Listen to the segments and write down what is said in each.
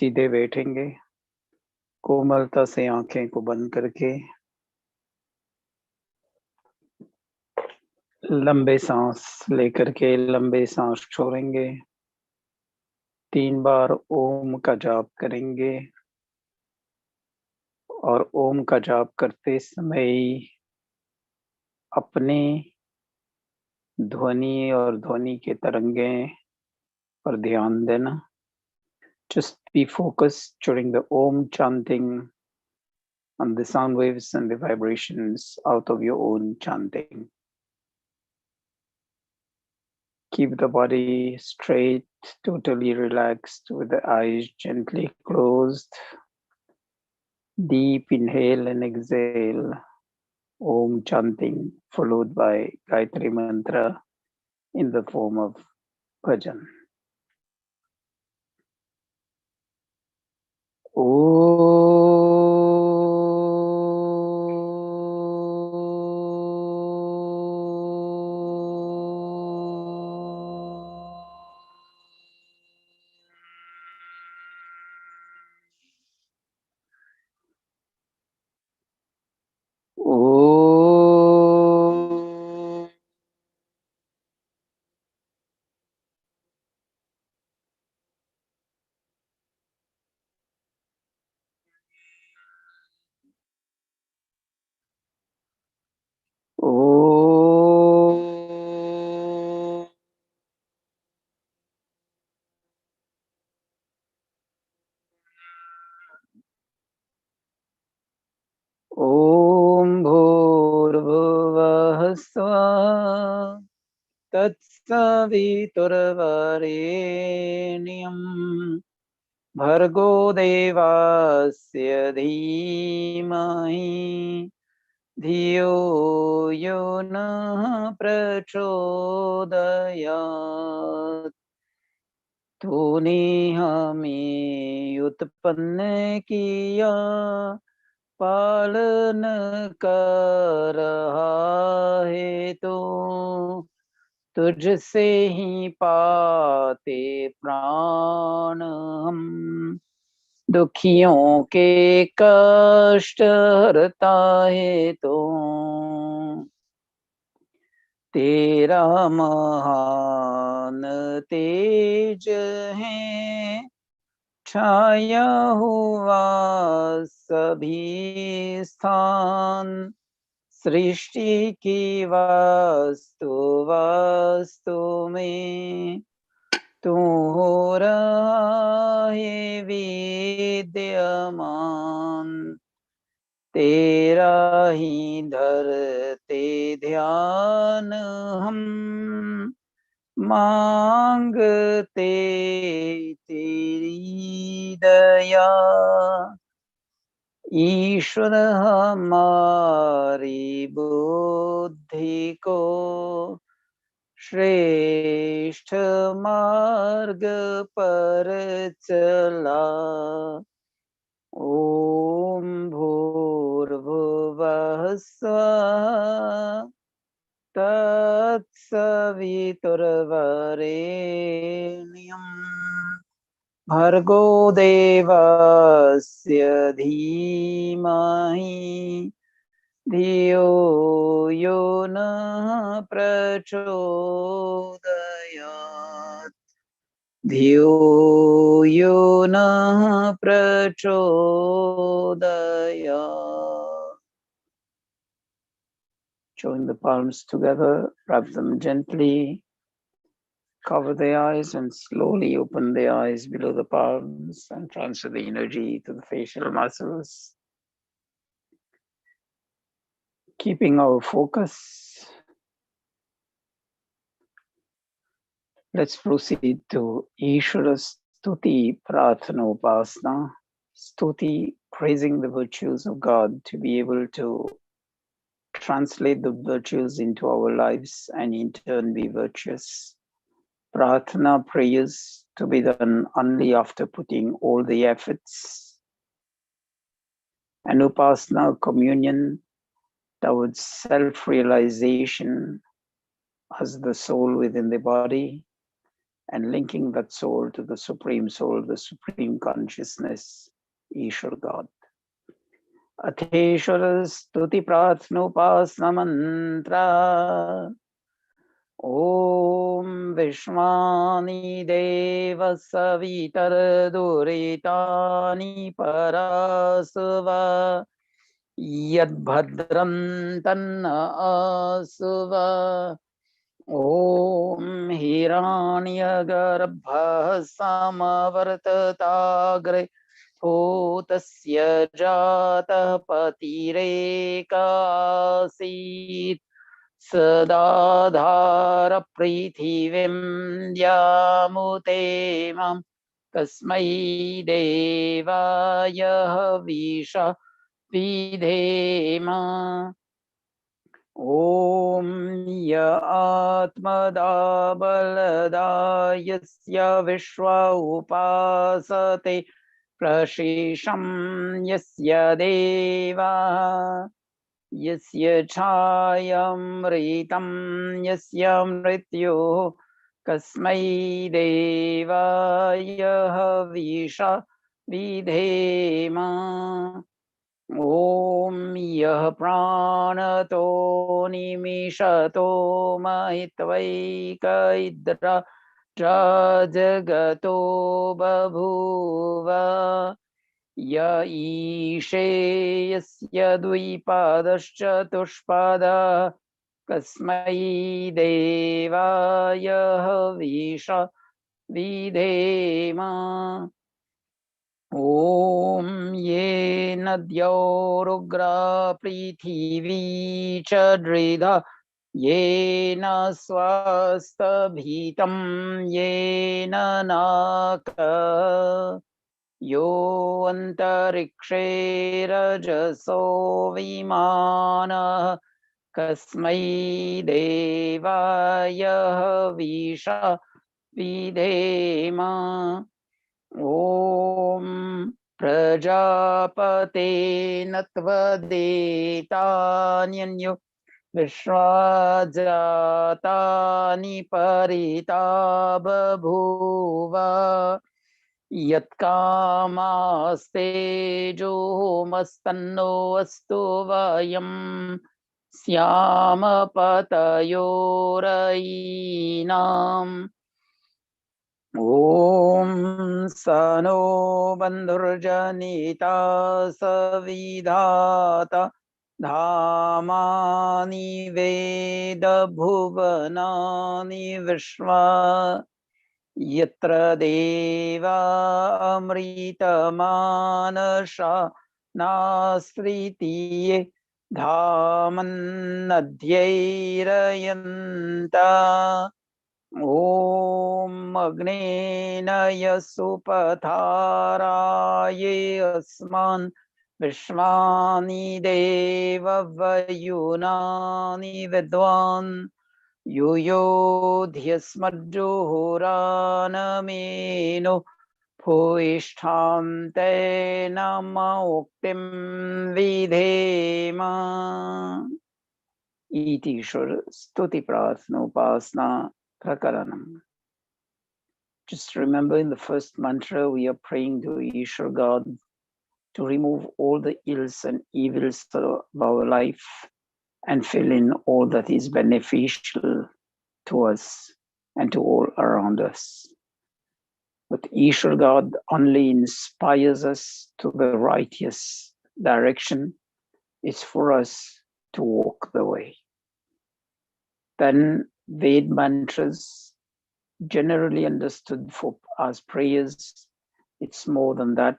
सीधे बैठेंगे, कोमलता से आंखें को बंद करके लंबे सांस लेकर के लंबे सांस छोड़ेंगे। 3 बार ओम का जाप करेंगे और ओम का जाप करते समय अपने ध्वनि और ध्वनि के तरंगे पर ध्यान देना। Just be focused during the Om chanting on the sound waves and the vibrations out of your own chanting. Keep the body straight, totally relaxed, with the eyes gently closed. Deep inhale and exhale. Om chanting followed by Gayatri Mantra in the form of bhajan. ॐ भूर्भुवः स्वः तत्सवितुर्वरेण्यं भर्गो देवस्य धीमहि धियो यो नः प्रचोदयात्। तूने हमें उत्पन्न किया, पालन कर रहा है तो तुझसे ही पाते प्राण हम। दुखियों के कष्ट हरता है तो तेरा महान तेज है, छाया हुआ सभी स्थान। सृष्टि की वास्तु में तू हो रहा है विद्यमान। तेरा ही धरते ध्यान हम, मांगते तेरी दया। ईश्वर हमारी बुद्धि को श्रेष्ठ मार्ग पर चला। ओम भूर्भुवः स्वः तत्सवितुर्वरेण्यं भर्गो देवस्य धीमहि धियो यो नः प्रचोदयात्। धियो यो नः प्रचोदयात्. Join the palms together, rub them gently, cover the eyes and slowly open the eyes below the palms and transfer the energy to the facial muscles. Keeping our focus, let's proceed to Ishvara Stuti Prarthana Upasana. Stuti, praising the virtues of God to be able to translate the virtues into our lives and in turn be virtuous. Prarthana, prayers to be done only after putting all the efforts. And Upasana, communion towards self-realization as the soul within the body, and linking that soul to the Supreme Soul, the Supreme Consciousness, Ishwar God. अथेश्वर स्तुति प्रार्थनोपासना मंत्र ओम विश्वानि देव सवितर दुरितानि परासुव यद्भद्रं तन्न आसुव ओम हिरण्यगर्भः समवर्तताग्रे भूतस्य जातः पतिरेकासीत् सदाधार पृथिवीं द्यामुते मां तस्मै देवाय हविषा विधेम ॐ य आत्मदा बलदा यस्य विश्वा उपासते प्रशिषं यस्य देवा यस्य छायामृतं यस्य मृत्युः कस्मै देवाय हविषा विधेम ॐ यः प्राणतो निमिषतो महित्वैकैद्रा जगतो बभूव य ईशे यस्य द्विपादश्चतुष्पादः कस्मै देवाय हविषा विधेम ॐ ये नद्योरुग्रा पृथिवी च दृढा येन स्वास्तभीतं येन नाक यो अन्तरिक्षे रजसो विमानः कस्मै देवाय हविषा विधेम ॐ प्रजापते नत्वदेतान्यन्यो विश्वाजातानि परिता बभूव यत्कामास्तेजोमस्तन्नो अस्तु वयं स्याम पतयोरयीनाम् ॐ स नो बन्धुर्जनिता सविधाता धामानि वेदभुवनानि विश्वा यत्र देवा अमृतमानसा नास्त्रितीये धामन्नद्यैरयन्ता ॐ अग्नेन यसुपथाराये अस्मान् विश्वानि देववयुनानि विद्वान् युयोध्यस्मज्जुहुरानमेनो भूयिष्ठां तेन उक्तिं विधेम इति स्तुति प्रार्थनोपासना prakaranam. Just remember, in the first mantra we are praying to Ishwar God to remove all the ills and evils of our life and fill in all that is beneficial to us and to all around us. But Ishwar God only inspires us to the righteous direction. It's for us to walk the way. Then Ved mantras, generally understood for as prayers, it's more than that.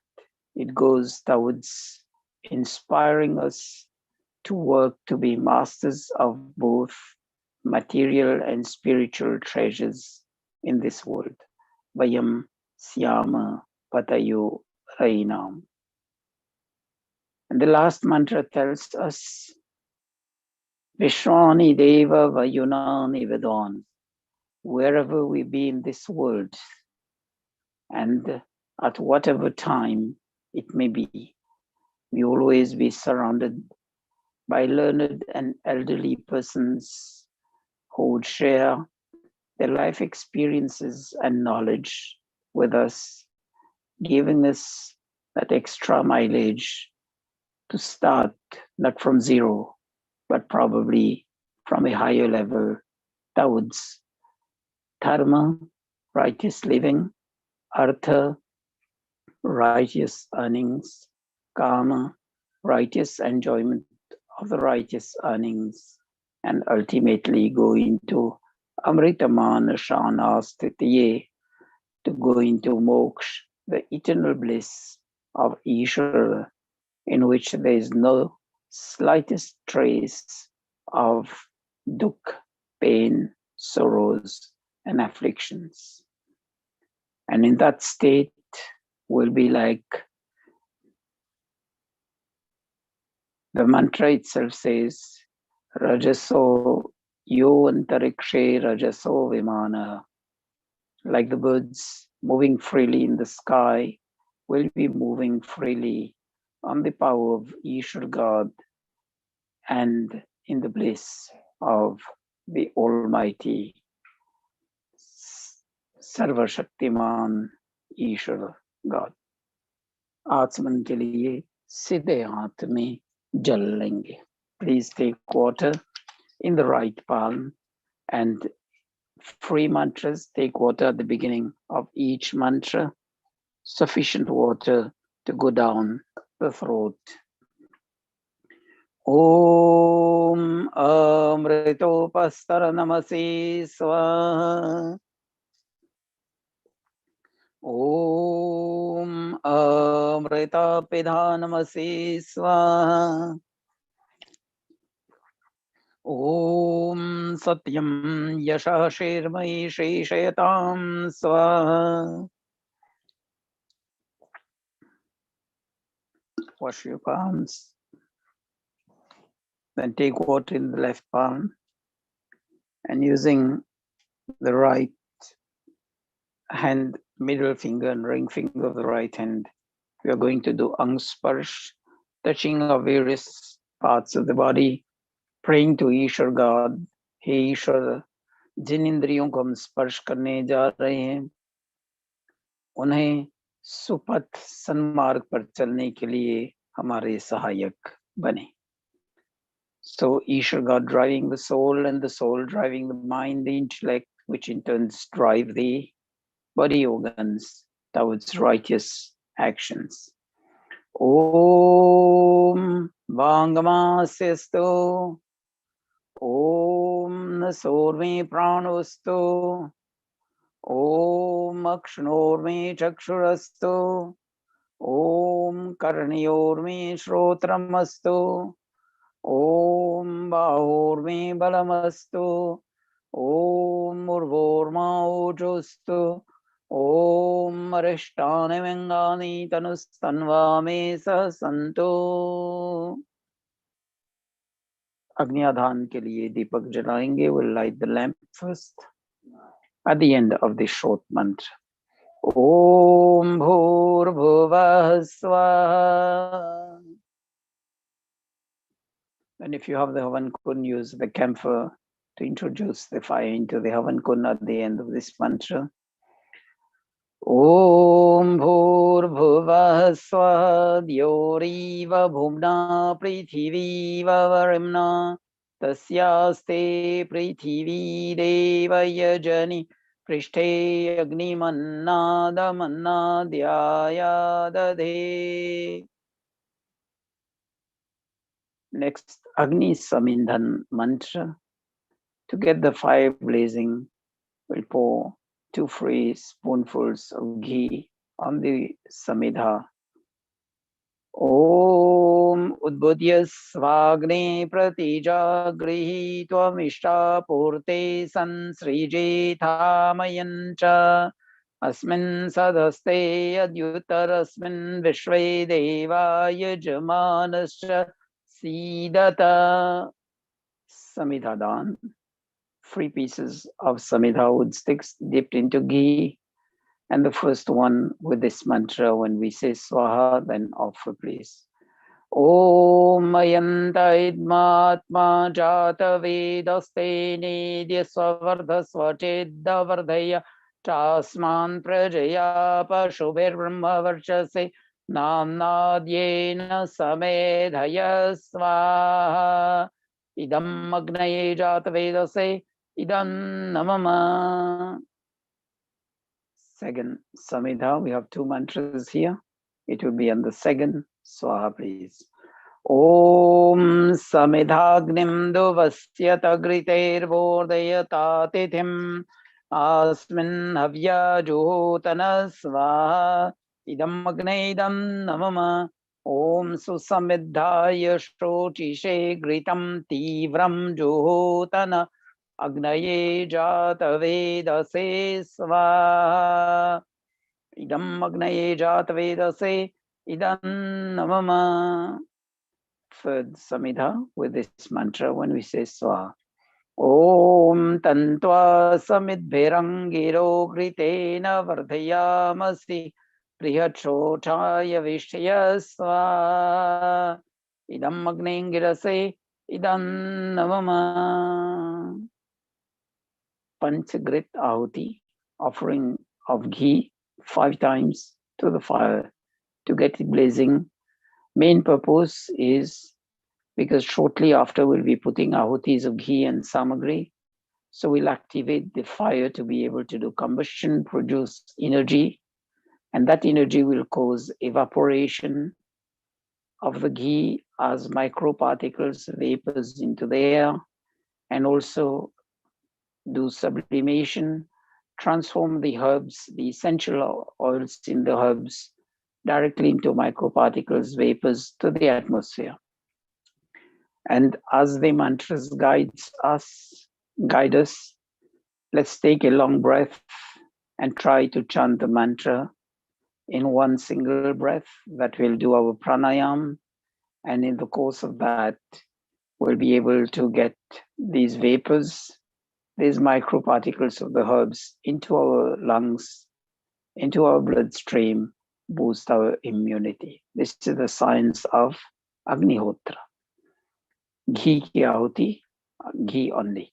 It goes towards inspiring us to work to be masters of both material and spiritual treasures in this world. Vayam Syama Patayo Rainam. And the last mantra tells us, Vishwani Deva Vayunani Vedwan. Wherever we be in this world and at whatever time it may be, we always be surrounded by learned and elderly persons who would share their life experiences and knowledge with us, giving us that extra mileage to start not from zero, but probably from a higher level towards dharma, righteous living, artha, righteous earnings, kama, righteous enjoyment of the righteous earnings, and ultimately go into amritamana shana sthitiye, to go into moksha, the eternal bliss of Ishvara, in which there is no slightest trace of dukkha, pain, sorrows, and afflictions. And in that state, will be like the mantra itself says, Rajaso yo antarikshe rajaso vimana. Like the birds moving freely in the sky, will be moving freely on the power of Ishvara God and in the bliss of the Almighty Sarva Shaktiman Ishvara God. आचमन के लिए सीधे हाथ में जल लेंगे. Please take water in the right palm, and free mantras, take water at the beginning of each mantra, sufficient water to go down the throat. Om Amritopastara Namase Swaha. Om Amrita Pidhanamase Swaha. Om Satyam Yasha Shirmai Sheshayatam Swaha. Wash your palms. Then take water in the left palm, and using the right hand, middle finger and ring finger of the right hand, we are going to do Angsparsh, touching of various parts of the body, praying to Ishvara God. Hey Ishvara, जिन इंद्रियों को हम स्पर्श करने जा रहे हैं, उन्हें सुपथ सन्मार्ग पर चलने के लिए हमारे सहायक बने. So Ishvara God driving the soul, and the soul driving the mind, the intellect, which in turn drive the body organs towards righteous actions. Om Vangamasyastu. Om Nasorme Pranostu. Om Akshanorme Chakshurastu. Om Karnyorme Shrotramastu. Om Bahorme Balamastu. Om Murvorma Ojostu. Om Arishtane Vengani Tanustanvame Sasanto. Agnyadhan ke liye Deepak jalaenge. We'll light the lamp first at the end of the short mantra. Om Bhur Bhuvah Swaha. And if you have the Havan Kun, use the camphor to introduce the fire into the Havan Kun at the end of this mantra. Om Bhur Bhuvah Swaha Dhyoriva Bhumna Prithiviva Varimna Tasyaste Prithivi Deva Yajani Prishthe Agni Manna Damanna Dhyaya Dadhe. Next, Agni Samindhan mantra. To get the fire blazing, we'll pour 2 free spoonfuls of ghee on the samidha. Om Udbudya Svagne Pratija Grihi Tvamishta Purte Sansrije Thamayancha Asmin Sadaste Adyutarasmin Vishve Deva Yajamanascha Sidata. Samidhadan. 3 pieces of samidha wood sticks dipped into ghee, and the first one with this mantra. When we say swaha, then offer, please. Om Mayanta Idmatma Jata Vedaste Nidyasvardha Swachedda Vardhaya Tasman Prajaya Pashubhir Brahma Varchase Namnadyena Samedhaya Svaha Idam Agnaye Jata Vedase Idam Namama. Second Samedha, we have two mantras here. It will be on the second Swaha, please. Om Samidhagnim Duvasya Tagritervodayata Tithim Asmin Havya Juhotana Svaha Idam Agnaidam Namama Om Susamidhaya Shrotishe Gritam Tivram Juhotana Agnaye Jatavedase Svaha Idam Agnaye Jatavedase Idam Namama. Third Samhita with this mantra when we say Swaha. Om Tantva Samidbhirangiro Gritena Vardhayamasi Priyachochaya Vishya Swaha Idam Agnengirase Idam Namama. Panchagrit Ahuti, offering of ghee 5 times to the fire to get it blazing. Main purpose is because shortly after we'll be putting ahutis of ghee and samagri. So we'll activate the fire to be able to do combustion, produce energy, and that energy will cause evaporation of the ghee as microparticles, vapors into the air, and also do sublimation, transform the herbs, the essential oils in the herbs directly into microparticles, vapors to the atmosphere. And as the mantras guide us, let's take a long breath and try to chant the mantra in one single breath. That will do our pranayam. And in the course of that, we'll be able to get these vapors, these microparticles of the herbs into our lungs, into our bloodstream, boost our immunity. This is the science of Agnihotra. Ghee ki ahuti, ghee only.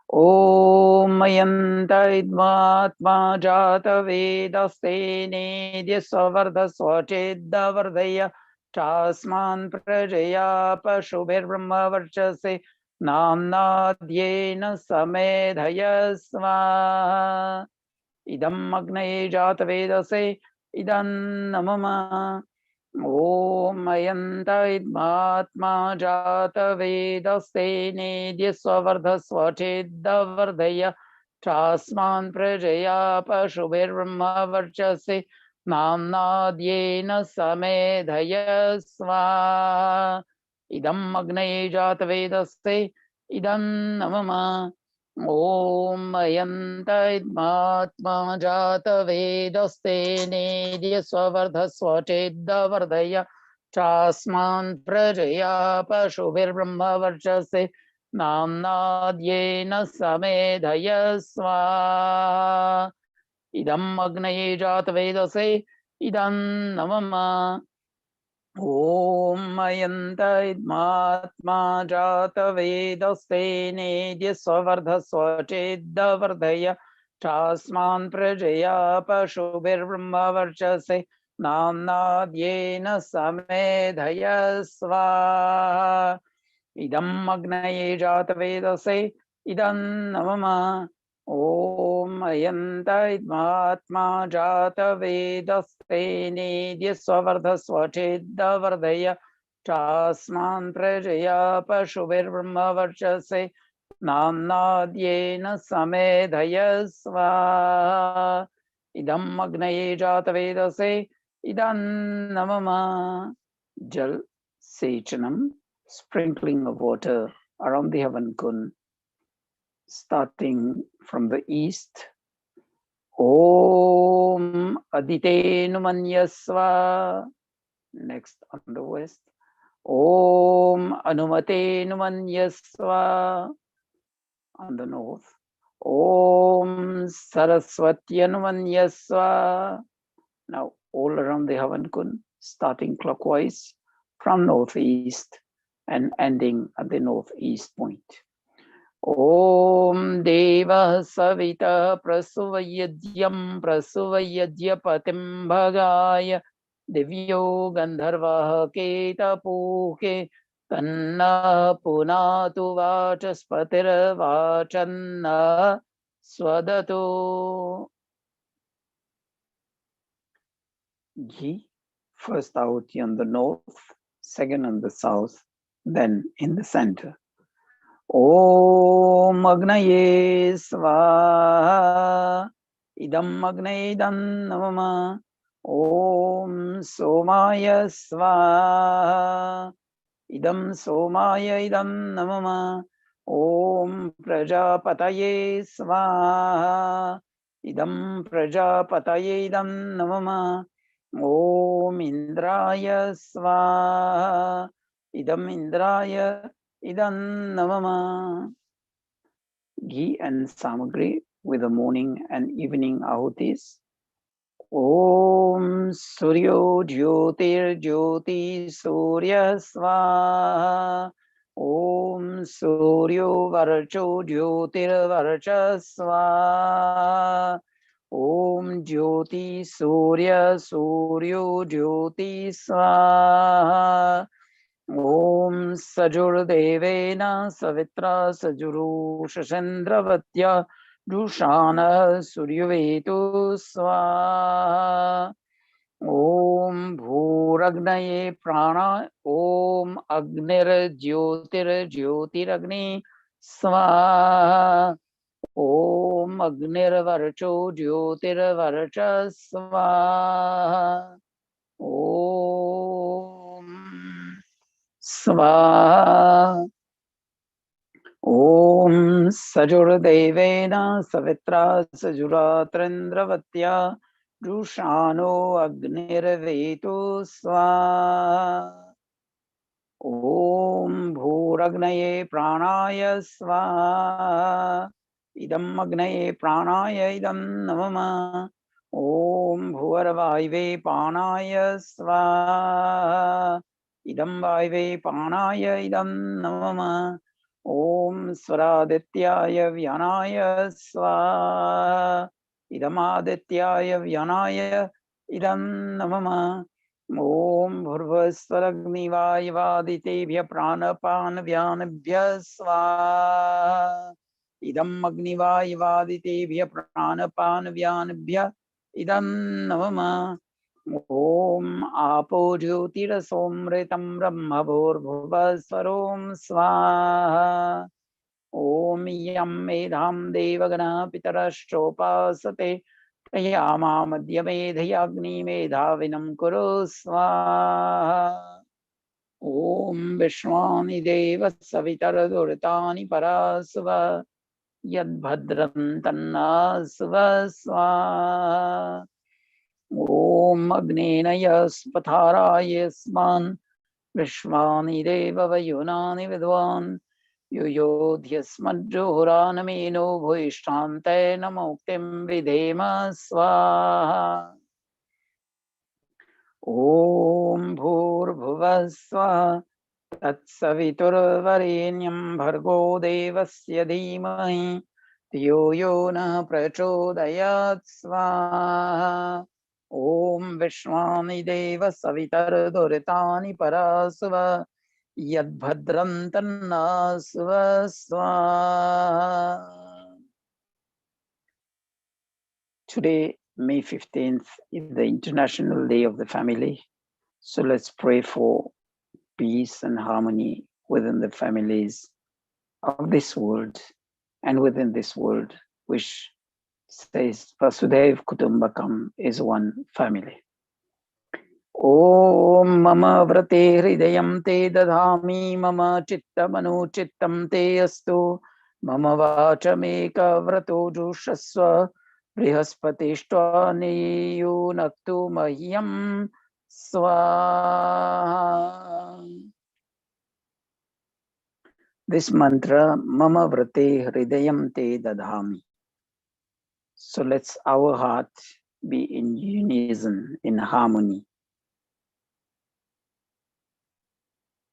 Om Mayanta Idmatma Jata Vedaste Nidya Savardha Swachedda Vardhaya Tasman Prajaya Pashubhir Brahma Varchase Namnadyena Samedhaya Svaha Idam Agnaye Jata Vedase Idam Namama. Om Mayanta Idmatma Jata Vedaste Nidya Svardha Swachedda Vardhaya Tasman Prajaya Pashubhir Brahma Varchase Namnadyena Samedhaya Svaha Idam Agnaye Jata Vedaste Idam Namama. Om Mayanta Idmatma Jata Vedaste Nidya Svardha Swachedda Vardhaya Tasman Prajaya Pashubhir Brahma Varchase Namnadyena Samedhaya Svaha Idam Agnaye Jata Vedase Idam Namama. Om Mayanta Idmatma Jata Vedaste Nidya Svardha Swachedda Vardhaya Tasman Prajaya Pashubhir Brahma Varchase Namnadyena Samedhaya Svaha Idam Agnaye Jata Vedase Idam Namama. Om Mayanta Idmatma Jata Vedaste Nidya Svardha Swachedda Vardhaya Tasman Prajaya Pashubhir Brahma Varchase Namnadyena Samedhaya Svaha Idam Agnaye Jata Vedase Idam Namama. Jal Sechanam, sprinkling of water around the Havan Kund, starting from the east. Om Aditenu Manyasva. Next on the west. Om Anumatenu Manyasva. On the north. Om Saraswatyanu Manyasva. Now all around the Havan Kund, starting clockwise from northeast and ending at the northeast point. Om Deva Savita Prasuvayadyam Prasuvayadyapatim Bhagaya Divyo Gandharva Ketapuke Tanna Punatu Vachaspatir Vachanna Swadatu. Ghee, first out on the north, second on the south, then in the center. Om Agnaye Svaha Idam Agnaidam Namama. Om Somaya Svaha Idam Somaya Idam Namama. Om Prajapataye Svaha Idam Prajapataye Idam Namama. Om Indraya Svaha Idam Indraya Idam Namama. Ghee and samagri with the morning and evening ahutis. Om Suryo Jyotir Jyoti Surya Svaha. Om Suryo Varcho Jyotir Varcha Svaha. Om Jyoti Surya Suryo Jyoti Svaha. Om Sajur Devena Savitra Sajuru Shashendravatya Dushana Suryavetu Svaha. Om Bhuragnaye Prana. Om Agnir Jyotir Jyotiragni Svaha. Om Agnir Varcho Jyotir Varcha Svaha. Om Svaha. Om Sajur Devena Savitra Sajura Trendravatya Rushano Agnirvetu Svaha. Om Bhuragnaye Pranaya Svaha. Idam Agnaye Pranaya Idam Namama. Om Bhuvarvaive Panaya Svaha. Idam Vaive Panaya Idam Namama. Om Swaradityaya Vyanaya Svaha. Idam Adityaya Vyanaya Idam Namama. Om Bhurvasvaragnivaivaditebhya Pranapanavyanabhya Svaha. Idam Agnivaivaditebhya Pranapanavyanabhya Idam Namama. Om Apo Jyotirasomritam Brahmabhurvasvarom Svaha. Om Yam Medham Devagana Pitarashchopasate Yama Madhyamedhyagni Medhavinam Kuru Svaha. Om Vishwani Deva Savitaradurtani Parasva Yadbhadram Tanna Sva. Om Agnena Yaspathara Yasman Vishwani Deva Vayunani Vidwan Yuyodhyasmadjohoranameno Bhuishtante Namoktim Videma Svaha. Om Bhurbhuvasva Tatsaviturvarenyam Bhargo Devasya Dhimahi Dhiyo Yo Na Prachodayat Svaha. Om Vishwani Deva Savitar Duritani Parasva Yadbhadram Tanna Svaha. Today, May 15th, is the International Day of the Family. So let's pray for peace and harmony within the families of this world and within this world, which says Vasudev Kutumbakam is one family. Om Mama Vrate Hridayam Te Dadhami Mama Chitta Manu Chittam Te Astu Mama Vachameka Vrato Jushasva Brihaspatishta Niyunaktu Mahyam Swaha. This mantra, Mama Vrate Hridayam Te Dadhami. So let's our heart be in unison, in harmony.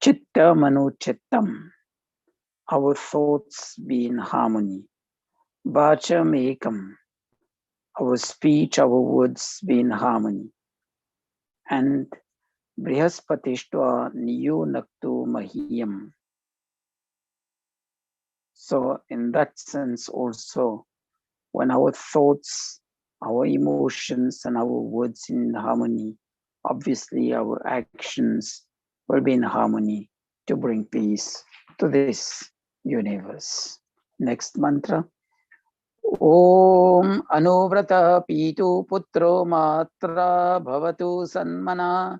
Chitta Manu Chittam. Our thoughts be in harmony. Vacham Ekam. Our speech, our words be in harmony. And Brihaspatishva Niyo Naktu Mahiyam. So in that sense also, when our thoughts, our emotions, and our words in harmony, obviously our actions will be in harmony to bring peace to this universe. Next mantra. Om Anuvrata Pitu Putro Matra Bhavatu Sanmana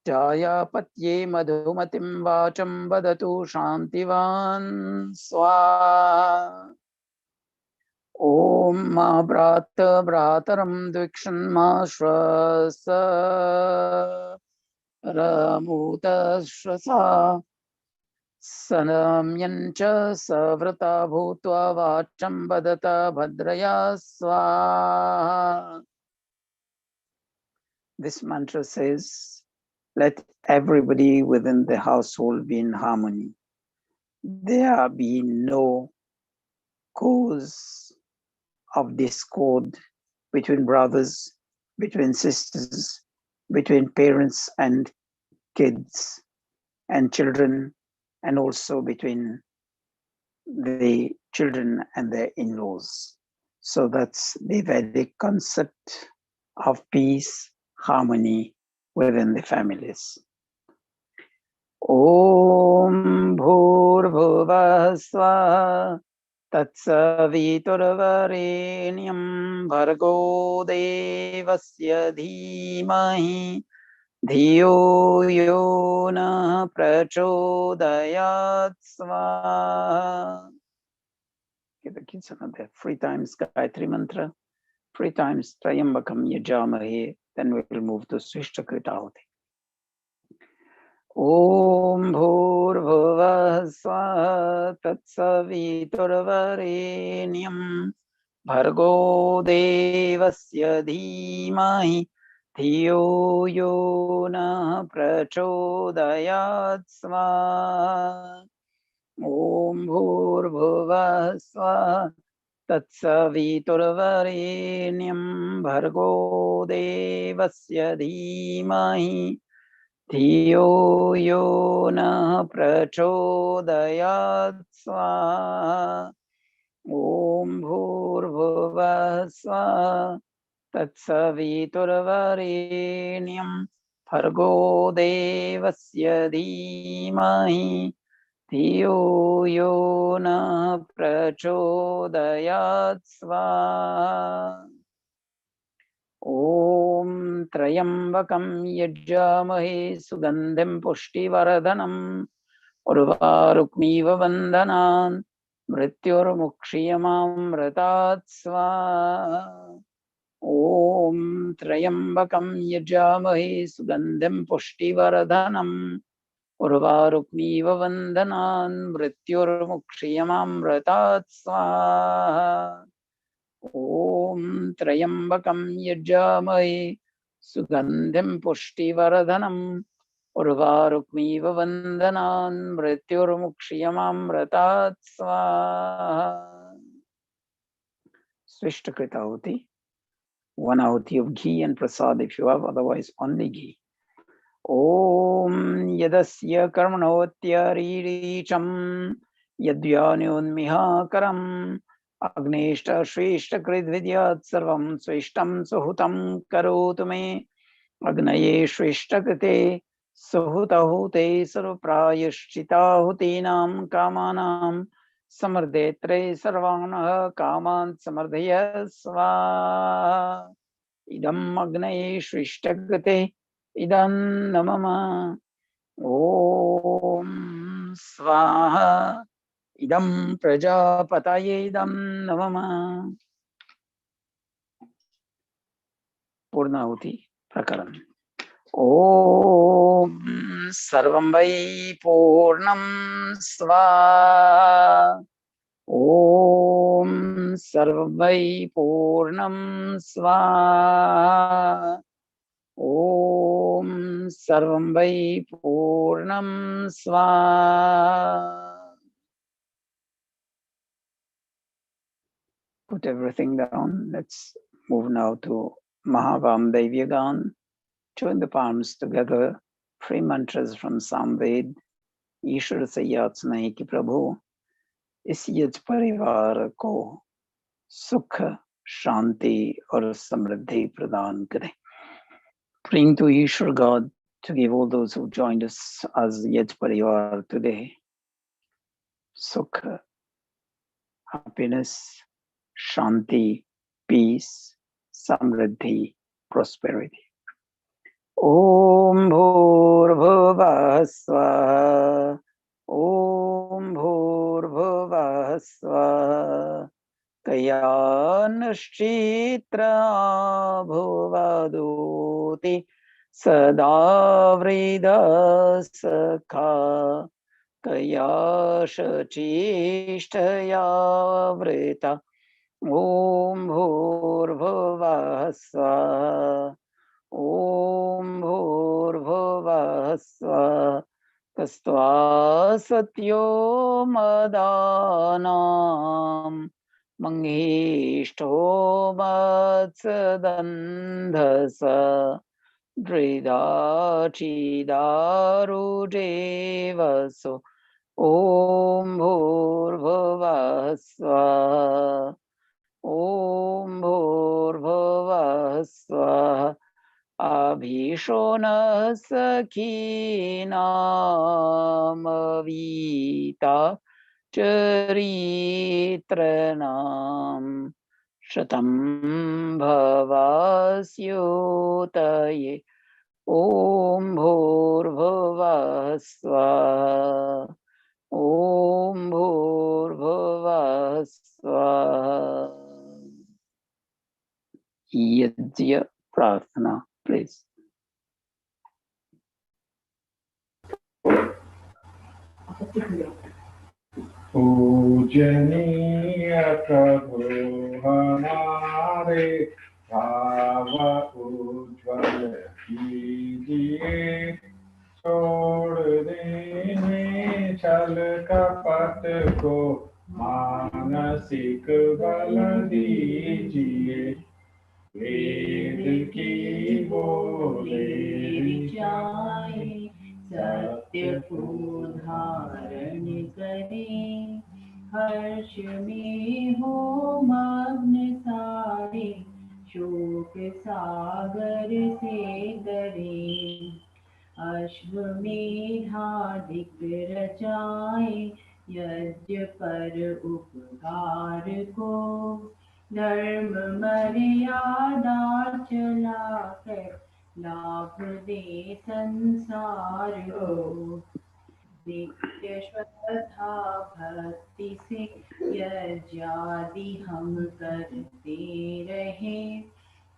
Jaya Patye Madhumatim Vacham Vadatu Shantivan Swa. Om Ma Brata Brataram Dvikshan Ma Shvasa Ramuta Shvasa Sanamyancha Savrata Bhutva Vacham Vadata Bhadraya Swa. This mantra says, let everybody within the household be in harmony. There be no cause of discord between brothers, between sisters, between parents and kids and children, and also between the children and their in-laws. So that's the Vedic concept of peace, harmony within the families. Om Bhurbhuvah Swaha Tatsaviturvarenyam Bhargo Devasya Dhimahi Dhiyo Yo Na Prachodayat Swaha. Give the kids another 3 times Gayatri Mantra, 3 times Trayambakam Yajamahe, then we will move to Swishtakrita Ahuti. Om Bhurbhuvah Swaha Tatsaviturvarenyam Bhargo Devasya Dhimahi Dhiyo Yo Na Prachodayat Swaha. Om Bhurbhuvah Swaha Tatsaviturvarenyam Bhargo Devasya Dhimahi Dhiyo Yo Na Prachodayat Swaha. Om Bhurbhuvah Swaha Tatsaviturvarenyam Bhargo Devasya Dhimahi Dhiyo Yo Na Prachodayat Swaha. Om Trayambakam Yajamahe Sugandhim Pushtivardhanam Urvarukmiva Vandhanan Mrityurmukshiyamamratat Swaha. Om Trayambakam Yajamahe Sugandhim Pushtivardhanam Urvarukmiva Vandhanan Mrityurmukshiyamamratat Swaha. Om Trayambakam Yajamahe Sugandhim Pushtivardhanam Urvarukmiva Vandhanan Mrityurmukshiyamamratat Swaha. Swishtakrita Ahuti. 1 ahuti of ghee and prasad if you have, otherwise only ghee. Om Yadasya Karmanotya Ririsham Yadvyanyonmihakaram Agneshta Shreshta Kridvidyat Sarvam Swishtam Suhutam Karotu Me Agnaye Shreshta Krite Suhutahute Sarvaprayashchitahutinam Kamanam Samardetre Sarvana Kaman Samardhaya Sva Idam Agnaye Shreshta Krite Idam Namama Om Swaha Idam Prajapataye Idam Namama. Purnahuti Prakaran. Om Sarvam Vai Purnam Swaha. Om Sarvam Vai Purnam Swaha. ॐ सर्वं वै पूर्णं स्वाहा. Put everything down. Let's move now to Mahavamdevyagan. Join the palms together. 3 mantras from Samved. ईश्वर से याचना है कि प्रभु इस यज परिवार को सुख, शांति और समृद्धि प्रदान करें. Praying to Ishwar God to give all those who joined us as Yaj Parivar today Sukha, happiness, Shanti, peace, Samriddhi, prosperity. Om Bhur Swaha. Om Bhur Swaha. Kayanashchitra Bhuvadoti Sadavrida Sakha Kayashachistaya Vrita Om Bhurbhuvah Swaha. Om Bhurbhuvah Swaha. Tastva Satyo Madanam Mangishto Matsadandhasa Dridachidarudevaso Om Bhurbhuvah Swaha. Om Bhurbhuvah Swaha. Abhishona Sakhinam Charitranam Shatam Bhavasyutaye Om Bhurbhuvah Swaha. Om Bhurbhuvah Swaha. Yajya Prarthana, please. पूजनीय प्रभु हमारे भाव उज्ज्वल कीजिए, छोड़ देने छल कपट को मानसिक बल दीजिए, वेद की बोले जाए सत्य को धारण करें, हर्ष में हो मग्न सारे शोक सागर से डरें, अश्वमेधाधिक रचाए यज्ञ पर उपकार को, धर्म मर्यादा चलाकर लाभ दे संसार को, नित्य श्रद्धा भक्ति से यज्ञादि हम करते रहे,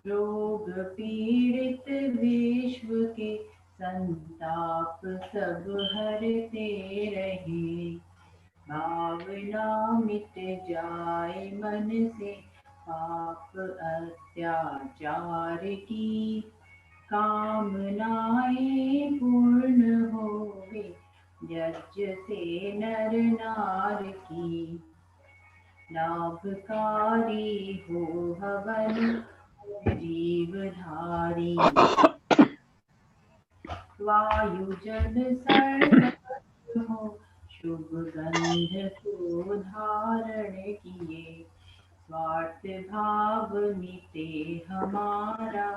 रोग पीड़ित विश्व के संताप सब हरते रहे, भावना मिट जाए मन से पाप अत्याचार की, कामनाएं पूर्ण होवे यज्ञ से नर नार की, लाभकारी हो हवन जीवधारी, वायु जल सर्व हो शुभ गंध को धारण किए, स्वार्थ भाव मिटे हमारा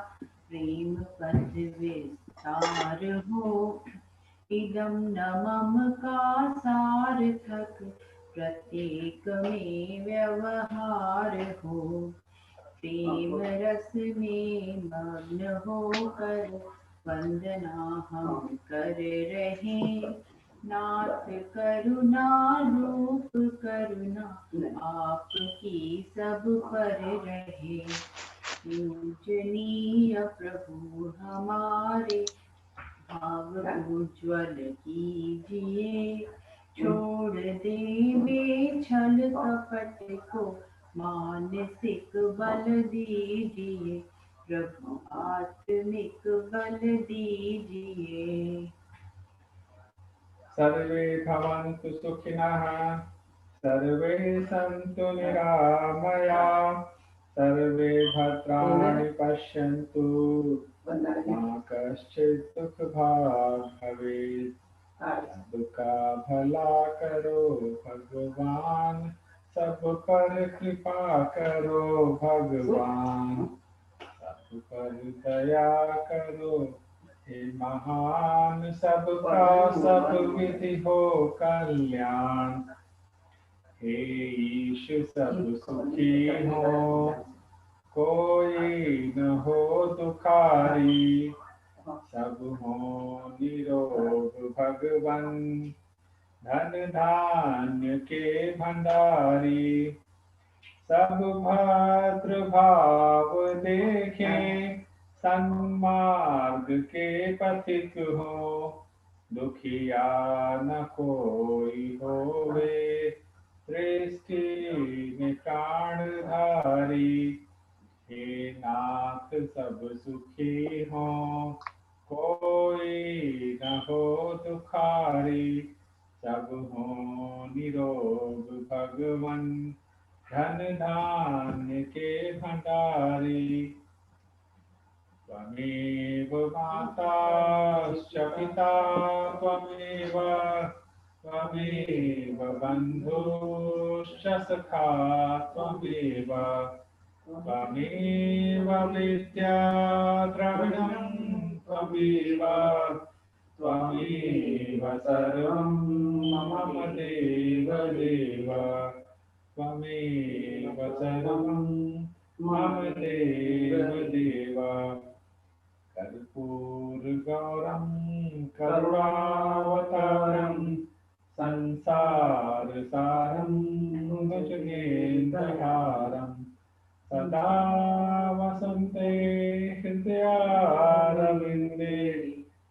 प्रेम पथ विस्तार हो, इदम न मम का सार्थक प्रत्येक में व्यवहार हो, प्रेम रस में मग्न होकर वंदना हम कर रहे, नाथ करुणा रूप करुणा आपकी सब पर रहे, पूजनीय प्रभु हमारे भाव उज्ज्वल कीजिए, छोड़ देवे छल कपट को मानसिक बल दीजिए, प्रभु आत्मिक बल दीजिए। सर्वे भवन्तु सुखिनः, सर्वे सन्तु निरामया, सर्वे भद्राणि पश्यन्तु, मा कश्चित् दुःखभाग् भवेत्। सबका भला करो भगवान, सब पर कृपा करो भगवान, सब पर दया करो हे महान, सबका सब विधि हो कल्याण। हे ईश सब सुखी हो, कोई न हो दुखारी, सब हो निरोग भगवन, धन धान्य के भंडारी। सब भद्र भाव देखें, सन्मार्ग के पथिक हो, दुखिया न कोई होवे, सृष्टि में प्राणधारी। हे नाथ सब सुखी हो, कोई न हो दुखारी, सब हो निरोग भगवन, धन धान्य के भंडारी। त्वमेव माता च पिता त्वमेव, त्वमेव बन्धुश्च सखा त्वमेव, त्वमेव विद्या द्रविणं त्वमेव, त्वमेव सर्वं मम देव देव, त्वमेव सर्वं मम देव देव। कर्पूरगौरं करुणावतारं, संसारसारं भुजगेन्द्रहारं, सदा वसन्ते हृदयारविन्दे,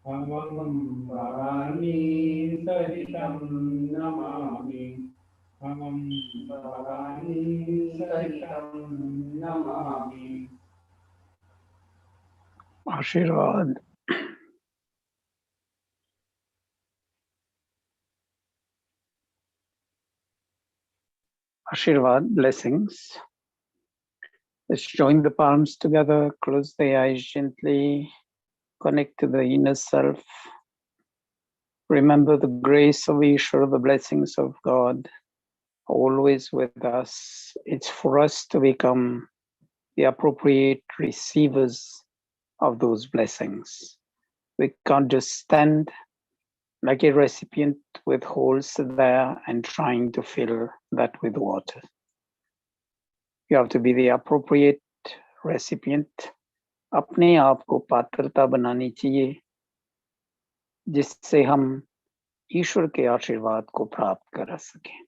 भवं भवानी सहितं नमामि, भवं भवानी सहितं Namami. Ashirvad. Ashirvad, blessings. Let's join the palms together, close the eyes gently, connect to the inner self. Remember the grace of Ishvara, the blessings of God, always with us. It's for us to become the appropriate receivers of those blessings. We can't just stand like a recipient with holes there and trying to fill that with water. You have to be the appropriate recipient. अपने आप को पात्रता बनानी चाहिए जिससे हम ईश्वर के आशीर्वाद को प्राप्त कर सकें।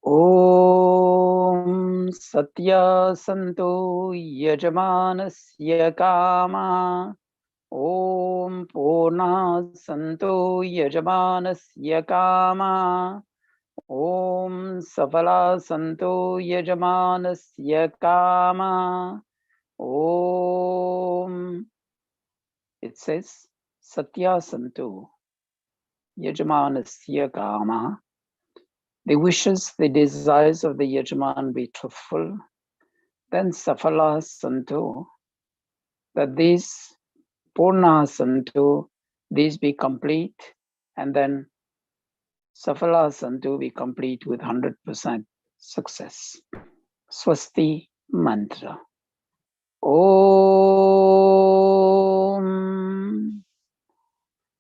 ओम सत्यासंतो यजमानस्य कामा, ओम पूर्णः सन्तो यजमानस्य कामा, ओम सफला सन्तो यजमानस्य कामा, ओम। It says satyasantu yajmanasya kama. The wishes, the desires of the yajman be truthful. Then safala santu, that these purna santu, these be complete, and then safala santu be complete with 100% success. Swasti mantra. Om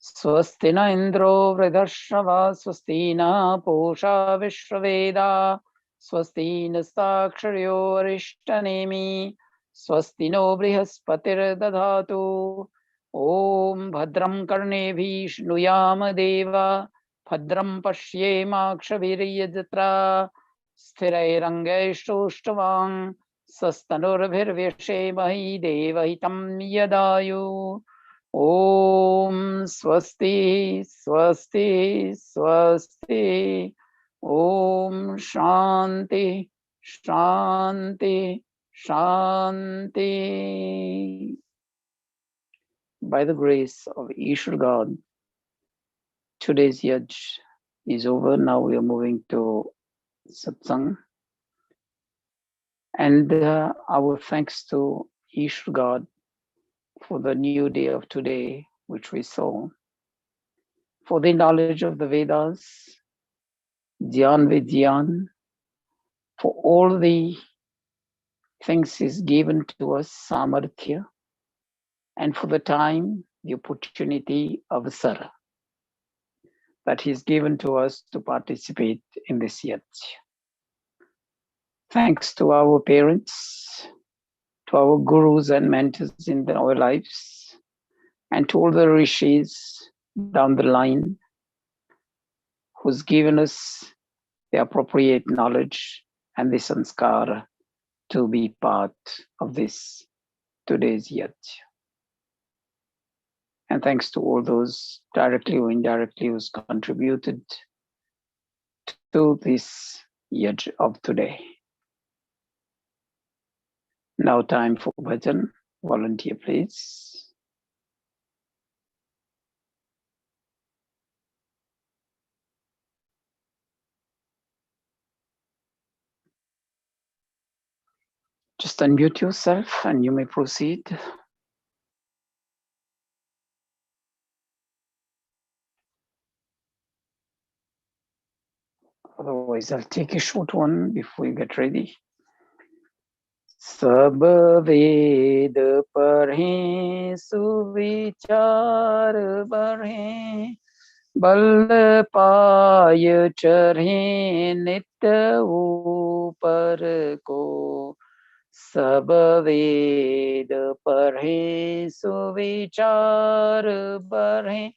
Swasti na Indro Vridharshava, Swasti na Pusha Vishraveda, Swasti nastakshariyo Arishtanemi, Swasti no Brihaspatir Dadhatu, Om Bhadram Karnebhi Shnuyama Deva, Bhadram Pashyemakshaviriyajatra, Sthirairangaishtoshtavam, Sastanurabhirvyashemahi Devahitam Yadayu. Om Swasti Swasti Swasti. Om Shanti Shanti Shanti. By the grace of Ishwar God, today's yaj is over. Now we are moving to Satsang. And our thanks to Ishwar God for the new day of today, which we saw, for the knowledge of the Vedas, Dhyan Vidyan, for all the things is given to us, Samarthya, and for the time, the opportunity, Avasara, that He's given to us to participate in this yaj. Thanks to our parents, to our gurus and mentors in our lives, and to all the rishis down the line who's given us the appropriate knowledge and the sanskara to be part of this today's yaj. And thanks to all those directly or indirectly who's contributed to this yaj of today. Now time for bhajan. Volunteer, please. Just unmute yourself and you may proceed. Otherwise, I'll take a short one before you get ready. सब वेद पढ़ें सुविचार बढ़ें बल पाय चढ़ें नित्य ऊपर को सब वेद पढ़ें सुविचार बढ़ें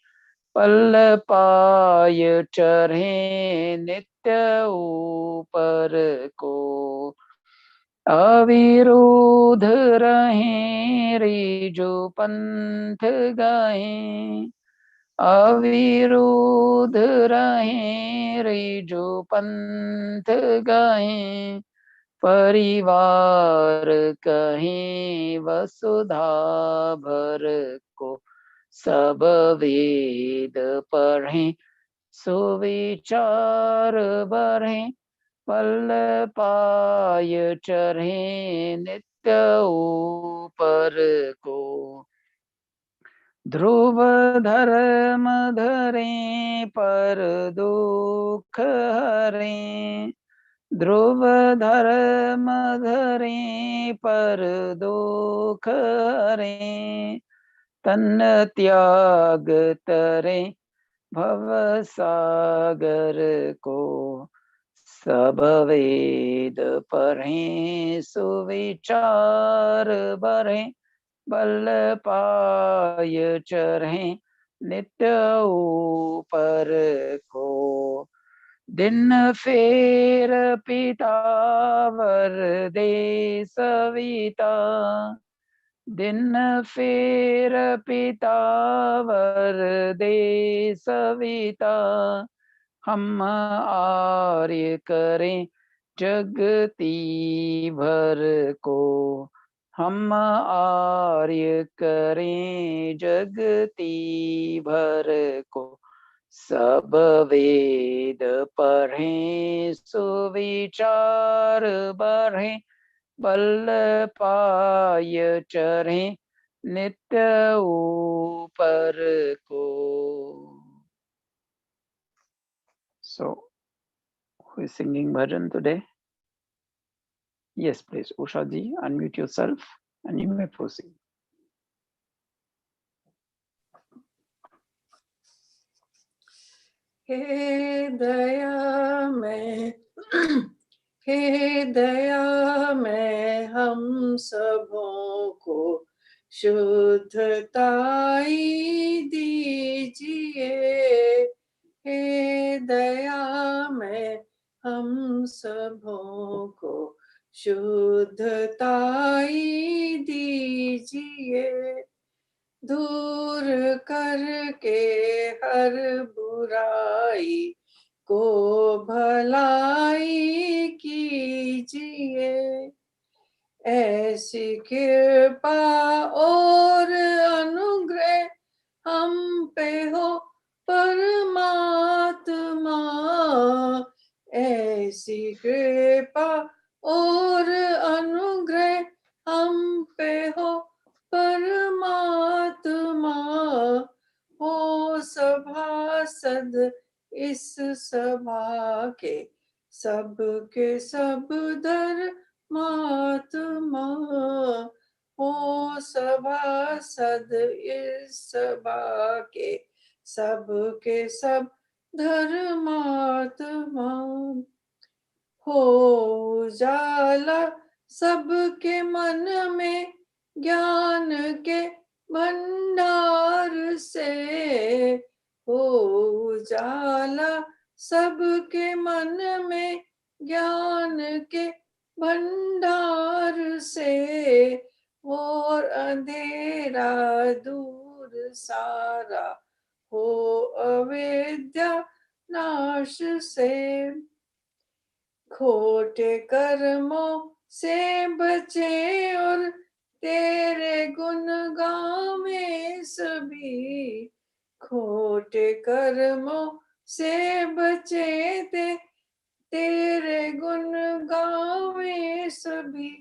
पल पाय चढ़ें नित्य ऊपर को अविरोध रहें रिजु पंथ गाएं अविरोध रहें रिजु पंथ गाएं परिवार कहें वसुधा भर को सब वेद पढ़ें सुविचार बढ़ें पल पाय चढ़े नित्य ऊपर को ध्रुव धर्म धरे पर दुख हरे ध्रुव धर्म धरे पर दुख हरे तन त्याग तरे भव सागर को सब वेद पढ़ें सुविचार बढ़ें बल पाय चढ़ें नित्य ऊपर को दिन फेर पितावर दे सविता दिन फेर पितावर दे सविता हम आर्य करें जगती भर को हम आर्य करें जगती भर को सब वेद पढ़ें सुविचार बढ़ें बल पाय चढ़ें नित्य ऊपर को. So, who is singing bhajan today? Yes, please, Usha ji, unmute yourself and you may proceed. हे दया में हम सबों को शुद्धताई दीजिए. हे दया में हम सबों को शुद्धताई दीजिए. दूर करके हर बुराई को भलाई कीजिए. ऐसी कृपा और अनुग्रह हम पे हो परमात्मा, ऐसी कृपा और अनुग्रह हम पे हो परमात्मा, हो सभासद इस सभा के सब के सब धर्मात्मा, हो सभासद इस सभा के सब के सब धर्मात्मा, हो जाला सबके मन में ज्ञान के भंडार से, हो जाला सबके मन में ज्ञान के भंडार से, और अंधेरा दूर सारा हो अविद्या नाश से, खोटे कर्मों से बचे और तेरे गुण गावे सभी, खोटे कर्मों से बचे तेरे गुण गावे सभी,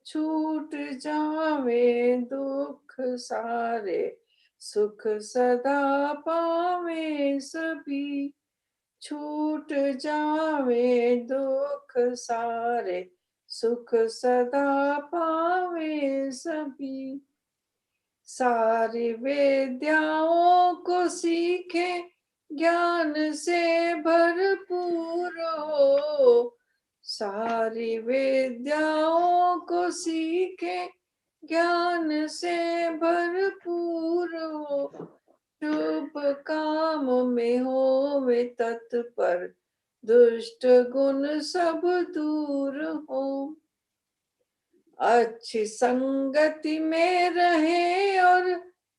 छूट जावे दुख सारे सुख सदा पावे सभी, छूट जावे दुख सारे सुख सदा पावे सभी, सारी विद्याओं को सीखे ज्ञान से भरपूर हो, सारी विद्याओं को सीखे ज्ञान से भरपूर हो, शुभ काम में हो वे तत्पर, दुष्ट गुण सब दूर हो, अच्छी संगति में रहे और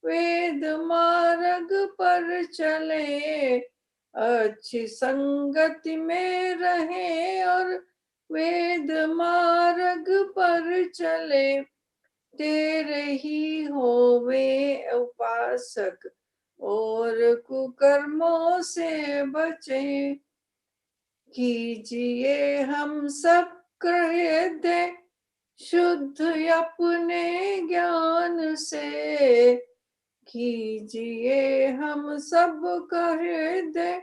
वेद मार्ग पर चले, अच्छी संगति में रहे और वेद मार्ग पर चले, तेरे ही होवे उपासक और कुकर्मों से बचे, कीजिए हम सब हृदय शुद्ध अपने ज्ञान से, कीजिए हम सब हृदय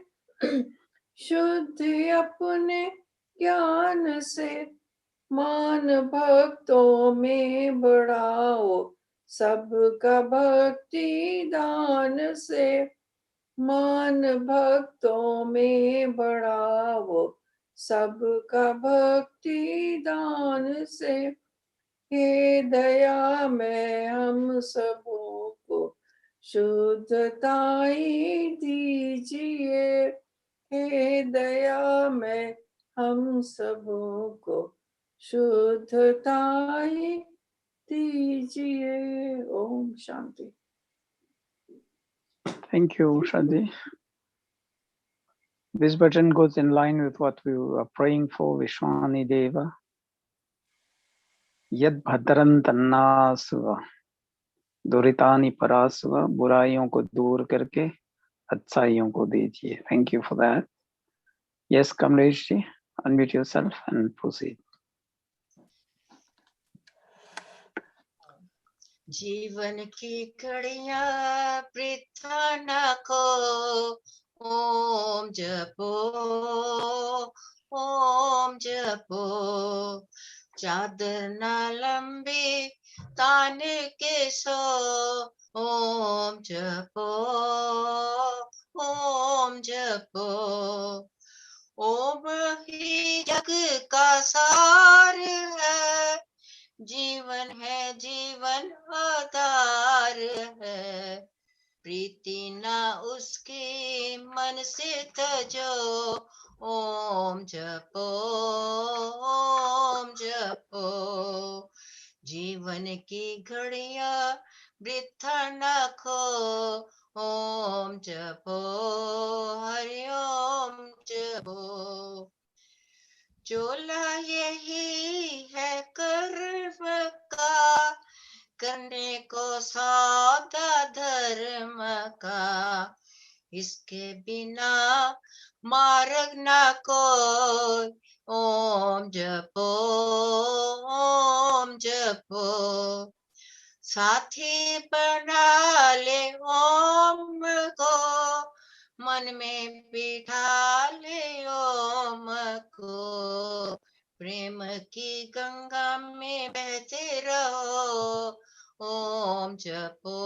शुद्ध अपने ज्ञान से, मान भक्तों में बढ़ाओ सबका भक्ति दान से, मान भक्तों में बढ़ाओ सबका भक्ति दान से, हे दया में हम सबों को शुद्धताई दीजिए, हे दया में हम सबों को शुद्धताई दीजिए। Om Shanti. Thank you, Shraddhi. This bhajan goes in line with what we were praying for, Vishwani Deva. Yad bhadran tannasuva, duritani parasuva, बुराइयों को दूर करके अच्छाइयों को दीजिए. Thank you for that. Yes, Kamlesh ji, unmute yourself and proceed. जीवन की कड़ियाँ वृथा न खो, ओम जपो, ओम जपो, चादर न लंबी तान के सो, ओम जपो, ओम जपो, ओम ही जग का सार है, जीवन है जीवन आधार है, प्रीति ना उसके मन से तजो, ओम जपो, ओम जपो, जीवन की घड़ियां वृथा न खो, ओम जपो, हरि ओम जपो, चोला यही है कर्म करने को सौदा धर्म का, इसके बिना मार्ग न कोई। ओम जपो, ओम जपो, साथी बना ले ओम को, मन में बिठा ले ओम को, प्रेम की गंगा में बहते रहो। ओम जपो,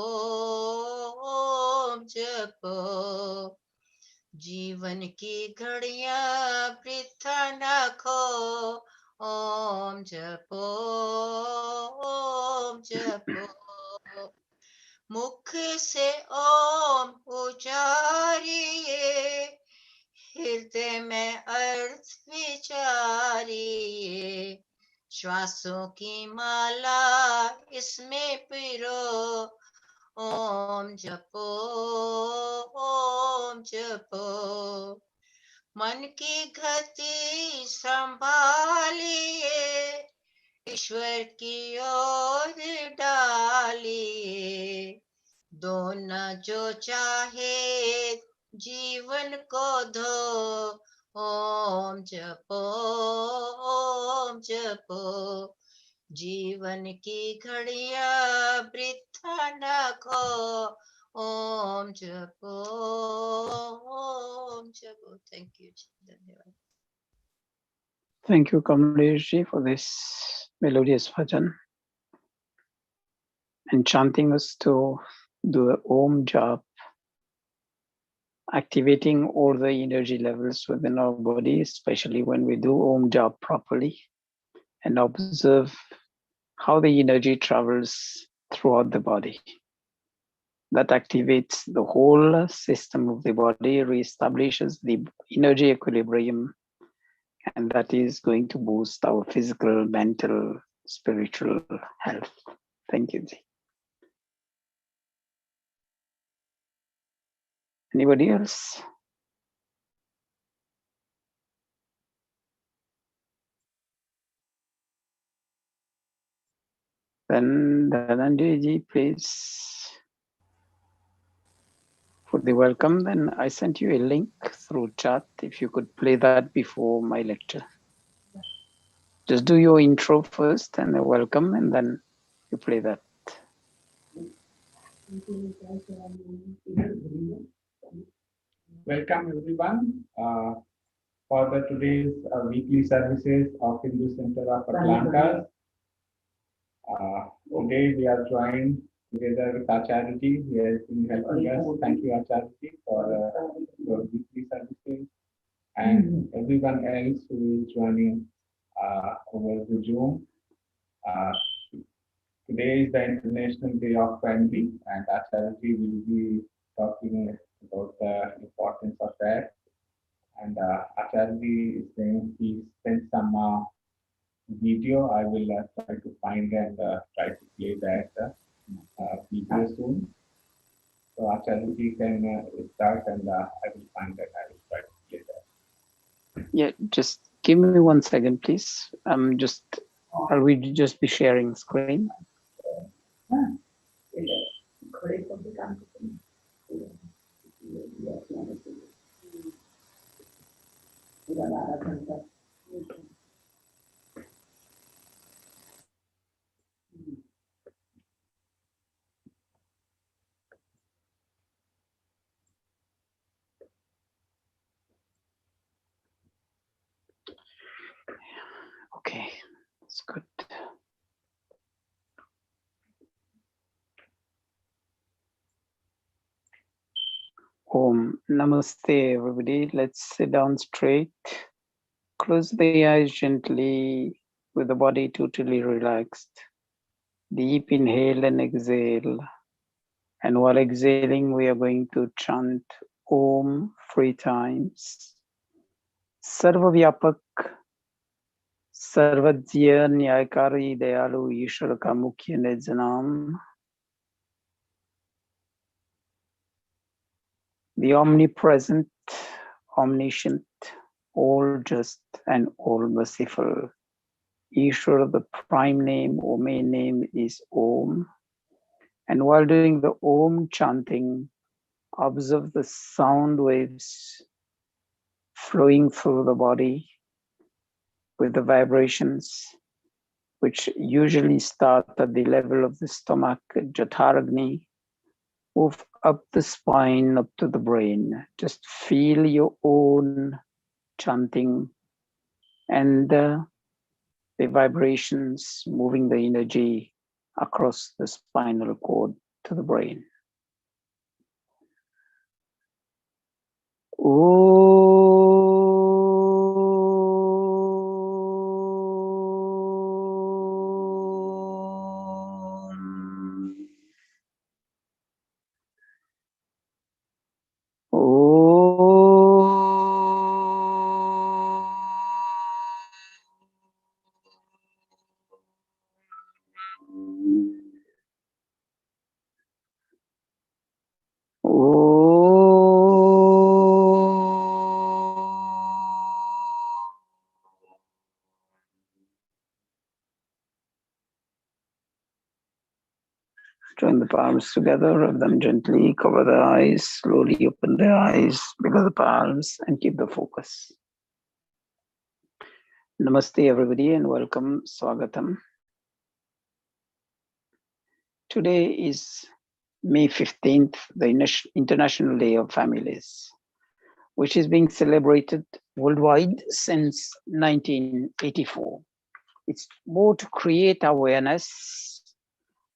ओम जपो, जीवन की घड़ियां वृथा न खो। ओम जपो, ओम जपो, मुख से ओम उचारिए, हृदय में अर्थ विचारिए, श्वासों की माला इसमें पिरो। ओम जपो, ओम जपो, मन की गति संभालिए, ईश्वर की ओर डालिए, दो न जो चाहे जीवन को धो। ओम जपो, ओम जपो, जीवन की घड़ियां वृथा न खो। ओम जपो, ओम जपो। थैंक यू, धन्यवाद। Thank you, Kamlesh ji, for this melodious bhajan and chanting us to do the Om Jap, activating all the energy levels within our body, especially when we do Om Jap properly, and observe how the energy travels throughout the body. That activates the whole system of the body, reestablishes the energy equilibrium, and that is going to boost our physical, mental, spiritual health. Thank you, Ji. Anybody else? Then Dhananjay ji, please, for the welcome. Then I sent you a link through chat. If you could play that before my lecture. Just do your intro first and the welcome, and then you play that. Welcome everyone for the today's weekly services of Hindu Center of Atlantis. Today we are joined together with Acharya ji. He has been helping us. Thank you, Acharya ji, for your weekly services, and everyone else who is joining over the Zoom. Today is the International Day of Family, and Acharya ji will be talking about the importance of that. And Acharya ji is saying he sent some video. I will try to find and try to play that video soon. So Acharya ji can start, and I will find that. I will try to play that. Yeah, just give me 1 second, please. I'll just be sharing screen. Okay, that's good. Om Namaste, everybody. Let's sit down straight. Close the eyes gently with the body totally relaxed. Deep inhale and exhale. And while exhaling, we are going to chant Om 3 times. Sarvavyapak, Sarvajya Nyayakari Dayalu Ishwar ka Mukhya Nijnam. The omnipresent, omniscient, all just and all merciful. Ishwar, the prime name or main name is Om. And while doing the Om chanting, observe the sound waves flowing through the body with the vibrations, which usually start at the level of the stomach, Jatharagni, move up the spine, up to the brain. Just feel your own chanting and the vibrations moving the energy across the spinal cord to the brain. Join the palms together, rub them gently, cover the eyes, slowly open the eyes, bigger the palms, and keep the focus. Namaste, everybody, and welcome, Swagatam. Today is May 15th, the International Day of Families, which is being celebrated worldwide since 1984. It's more to create awareness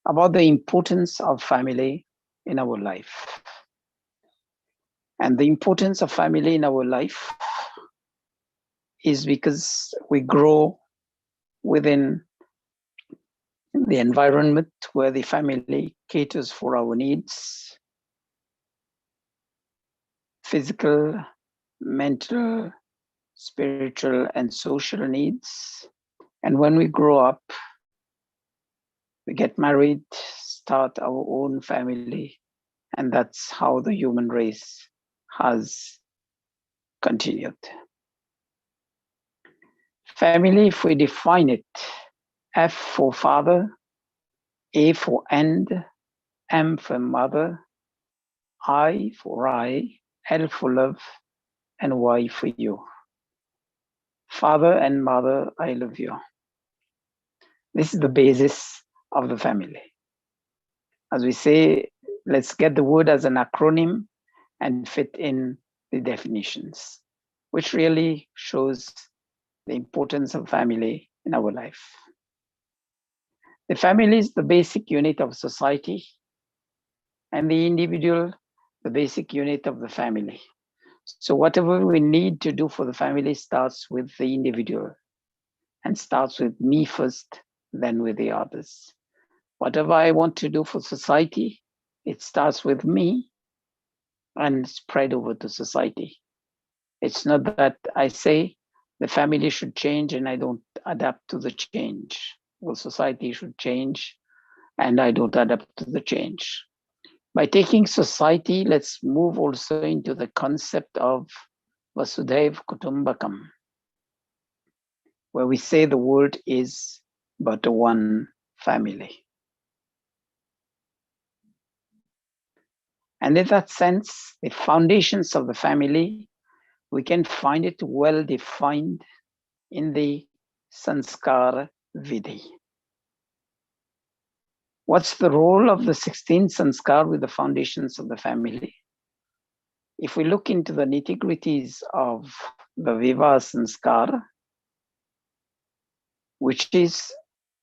about the importance of family in our life. And the importance of family in our life is because we grow within the environment where the family caters for our needs, physical, mental, spiritual, and social needs. And when we grow up, we get married, start our own family, and that's how the human race has continued. Family, if we define it, F for father, A for end, M for mother, I for I, L for love, and Y for you. Father and mother, I love you. This is the basis of the family. As we say, let's get the word as an acronym and fit in the definitions, which really shows the importance of family in our life. The family is the basic unit of society, and the individual, the basic unit of the family. So whatever we need to do for the family starts with the individual and starts with me first, then with the others. Whatever I want to do for society, it starts with me and spread over to society. It's not that I say the family should change and I don't adapt to the change. Well, society should change and I don't adapt to the change. By taking society, let's move also into the concept of Vasudhaiva Kutumbakam, where we say the word is but one family. And in that sense, the foundations of the family, we can find it well defined in the Sanskara Vidhi. What's the role of the 16 Sanskar with the foundations of the family? If we look into the nitty-gritties of the Vivaha Sanskar, which is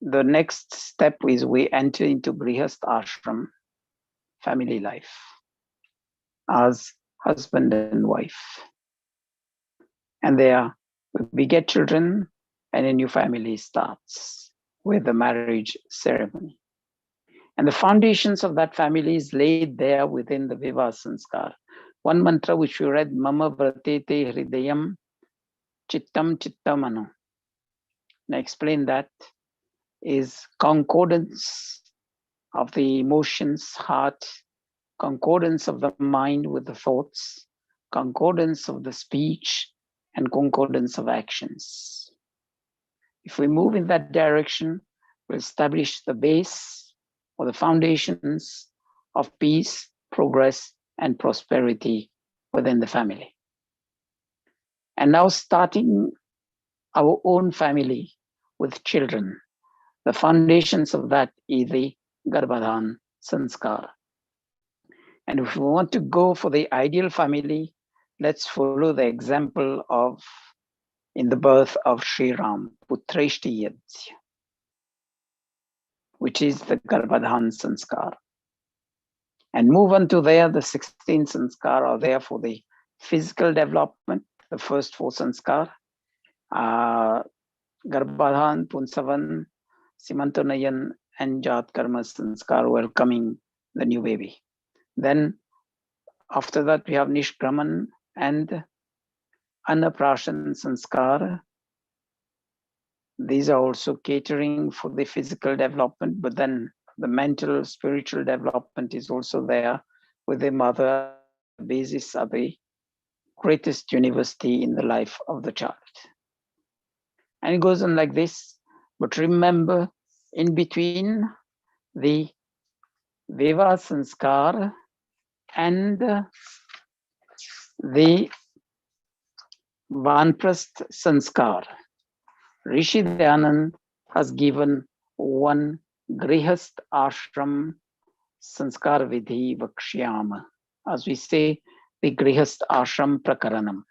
the next step is we enter into Grihast Ashram, family life, as husband and wife. And there we get children and a new family starts with the marriage ceremony. And the foundations of that family is laid there within the Vivaha Sanskar. One mantra which we read, Mama Vratete Hridayam Chittam Chittamano. And I explain that is concordance of the emotions, heart, concordance of the mind with the thoughts, concordance of the speech, and concordance of actions. If we move in that direction, we'll establish the base or the foundations of peace, progress, and prosperity within the family. And now starting our own family with children, the foundations of that is the Garbhadhan Sanskar. And if we want to go for the ideal family, let's follow the example of in the birth of Sri Ram, Putreshti Yadsya, which is the Garbhadhan Sanskar. And move on to there, the 16 Sanskar are there for the physical development, the first 4 Sanskar, Garbhadhan, Punsavan, Simantanayan, and Jat Karma Sanskar, welcoming the new baby. Then after that, we have Nishkraman and Annaprashan Sanskar. These are also catering for the physical development, but then the mental, spiritual development is also there with the mother as the basis of the greatest university in the life of the child. And it goes on like this. But remember, in between the Veva Sanskar and the Vanprasth Sanskar, Rishi Dayanand has given one Grihast Ashram Sanskar Vidhi Vakshyama. As we say, the Grihast Ashram Prakaranam.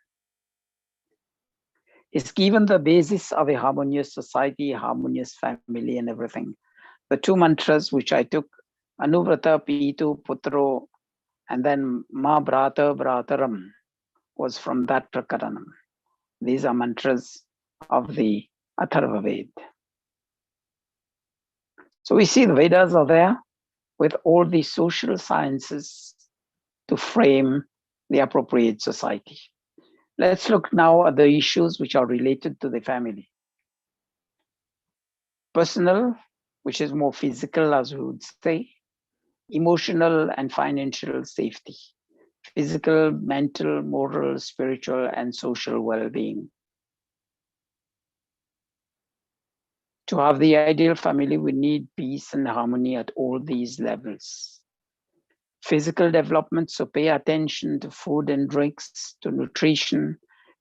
It's given the basis of a harmonious society, harmonious family, and everything. The 2 mantras which I took, Anuvrata Pitu Putro, and then Ma Brata Brataram, was from that Prakaranam. These are mantras of the Atharva Ved. So we see the Vedas are there with all the social sciences to frame the appropriate society. Let's look now at the issues which are related to the family. Personal, which is more physical, as we would say, emotional and financial safety, physical, mental, moral, spiritual, and social well-being. To have the ideal family, we need peace and harmony at all these levels. Physical development, so pay attention to food and drinks, to nutrition,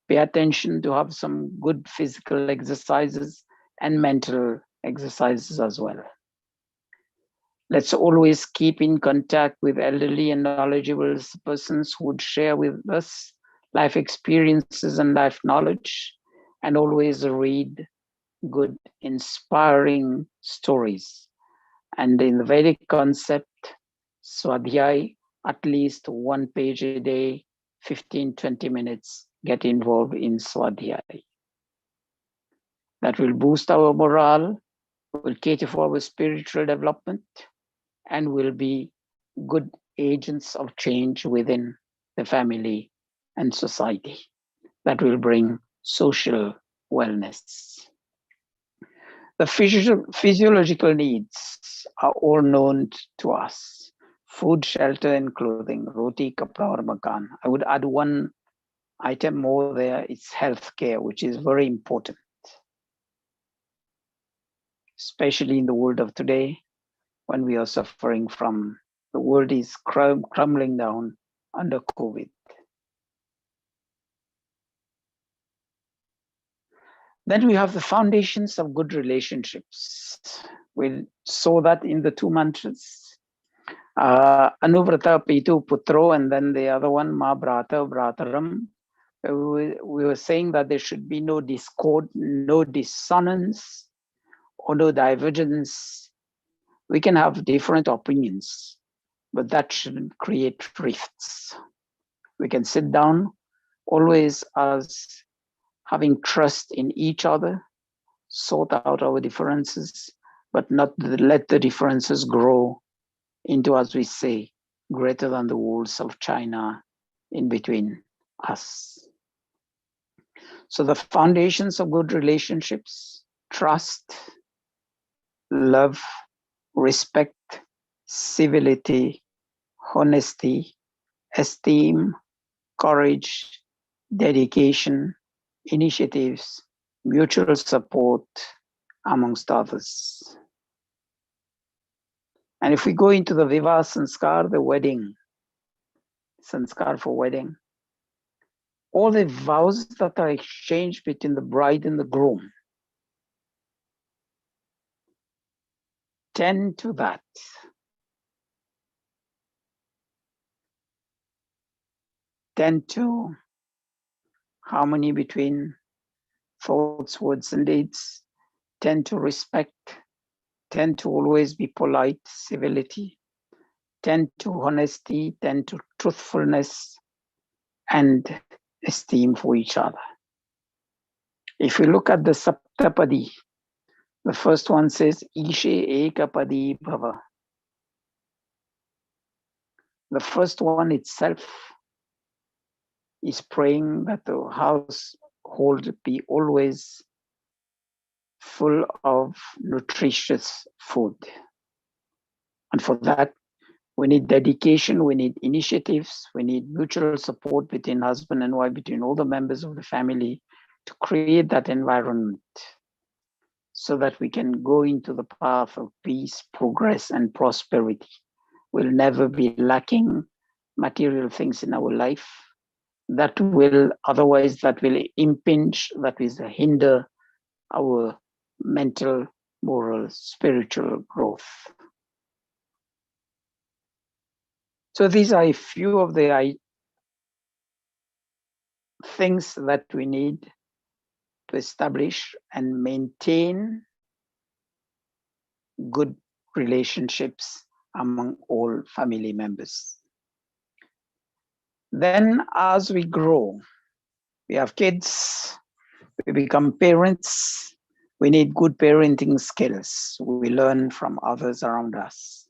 pay attention to have some good physical exercises and mental exercises as well. Let's always keep in contact with elderly and knowledgeable persons who would share with us life experiences and life knowledge, and always read good, inspiring stories. And in the Vedic concept, Swadhyay, at least 1 page a day, 15-20 minutes, get involved in Swadhyay. That will boost our morale, will cater for our spiritual development, and will be good agents of change within the family and society. That will bring social wellness. The physiological needs are all known to us. Food, shelter, and clothing, roti, kapra, or makan. I would add one item more there, it's healthcare, which is very important, especially in the world of today, when we are suffering from, the world is crumbling down under COVID. Then we have the foundations of good relationships. We saw that in the 2 mantras. Anuvrata Pitu Putro, and then the other one, Ma Brata Brataram. We were saying that there should be no discord, no dissonance, or no divergence. We can have different opinions, but that shouldn't create rifts. We can sit down always as having trust in each other, sort out our differences, but not let the differences grow into, as we say, greater than the walls of China in between us. So the foundations of good relationships, trust, love, respect, civility, honesty, esteem, courage, dedication, initiatives, mutual support, amongst others. And if we go into the Vivaha Sanskar, the wedding, Sanskar for wedding, all the vows that are exchanged between the bride and the groom tend to that. Tend to harmony between thoughts, words, and deeds, tend to respect, tend to always be polite, civility, tend to honesty, tend to truthfulness, and esteem for each other. If we look at the Saptapadi, the first one says, Ishe Ekapadi Bhava. The first one itself is praying that the household be always full of nutritious food. And for that, we need dedication, we need initiatives, we need mutual support between husband and wife, between all the members of the family to create that environment so that we can go into the path of peace, progress, and prosperity. We'll never be lacking material things in our life. That will impinge, that will hinder our mental, moral, spiritual growth. So these are a few of the things that we need to establish and maintain good relationships among all family members. Then as we grow, we have kids, we become parents, we need good parenting skills. We learn from others around us.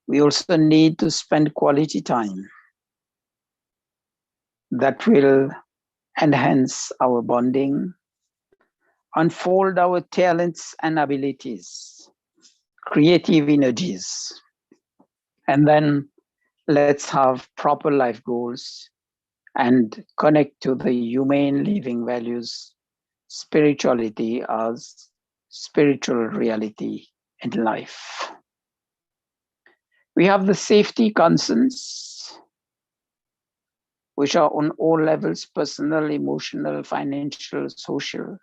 We also need to spend quality time that will enhance our bonding, unfold our talents and abilities, creative energies, and then let's have proper life goals and connect to the humane living values, spirituality as spiritual reality in life. We have the safety concerns, which are on all levels, personal, emotional, financial, social.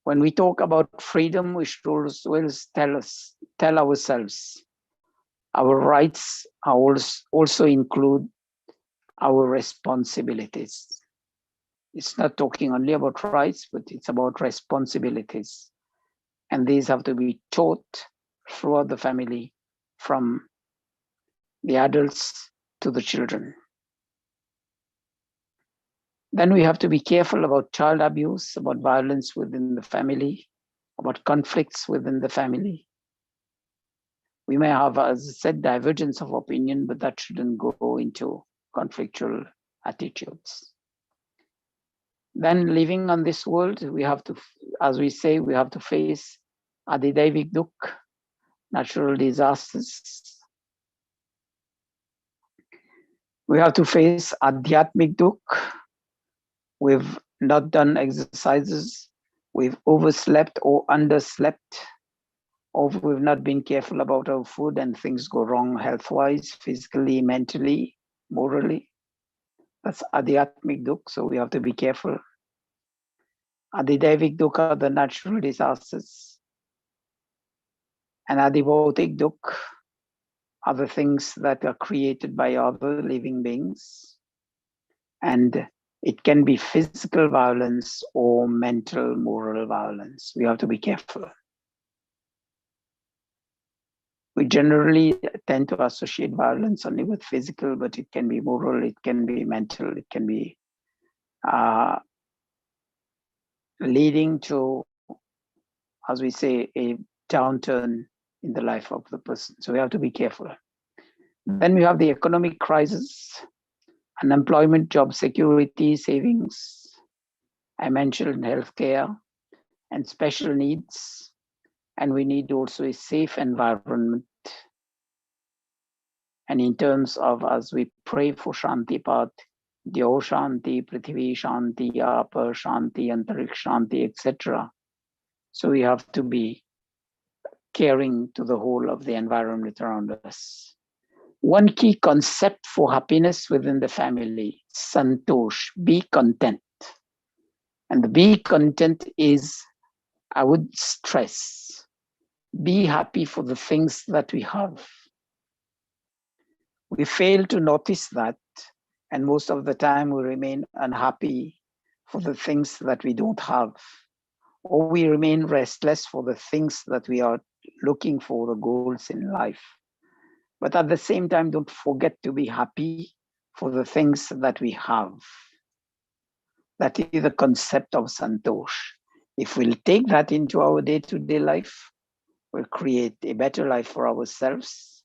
When we talk about freedom, we should always tell ourselves our rights also include our responsibilities. It's not talking only about rights, but it's about responsibilities. And these have to be taught throughout the family, from the adults to the children. Then we have to be careful about child abuse, about violence within the family, about conflicts within the family. We may have, as I said, divergence of opinion, but that shouldn't go into conflictual attitudes. Then living on this world, we have to, as we say, we have to face Adidevik Dukh, natural disasters. We have to face Adhyatmik Dukh. We've not done exercises. We've overslept or underslept, or we've not been careful about our food and things go wrong health-wise, physically, mentally, morally. That's Adhyatmik Dukh, so we have to be careful. Adidevik Dukh are the natural disasters. And Adibhautik Dukh are the things that are created by other living beings. And it can be physical violence or mental, moral violence. We have to be careful. We generally tend to associate violence only with physical, but it can be moral, it can be mental, it can be leading to, as we say, a downturn in the life of the person. So we have to be careful. Then we have the economic crisis, unemployment, job security, savings. I mentioned healthcare and special needs. And we need also a safe environment. And in terms of, as we pray for Shanti Path, Dyo Shanti, Prithvi Shanti, Apa Shanti, Antarik Shanti, etc. So we have to be caring to the whole of the environment around us. One key concept for happiness within the family, santosh, be content. And the be content is, I would stress, be happy for the things that we have. We fail to notice that, and most of the time we remain unhappy for the things that we don't have, or we remain restless for the things that we are looking for, the goals in life. But at the same time, don't forget to be happy for the things that we have. That is the concept of santosh. If we'll take that into our day-to-day life, we'll create a better life for ourselves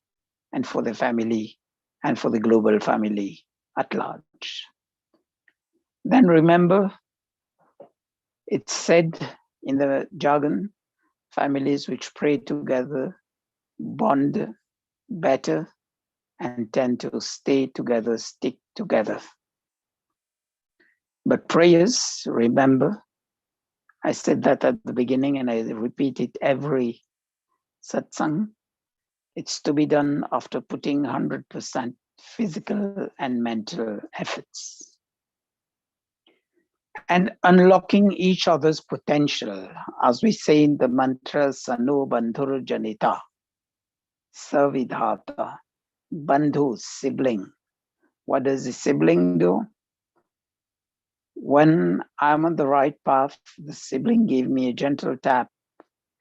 and for the family and for the global family at large. Then remember, it's said in the jargon, families which pray together bond better and tend to stay together, stick together. But prayers, remember, I said that at the beginning and I repeat it every satsang, it's to be done after putting 100% physical and mental efforts. And unlocking each other's potential, as we say in the mantra, Sano Bandhur Janita, Savidhata, Bandhu, sibling. What does the sibling do? When I'm on the right path, the sibling gave me a gentle tap,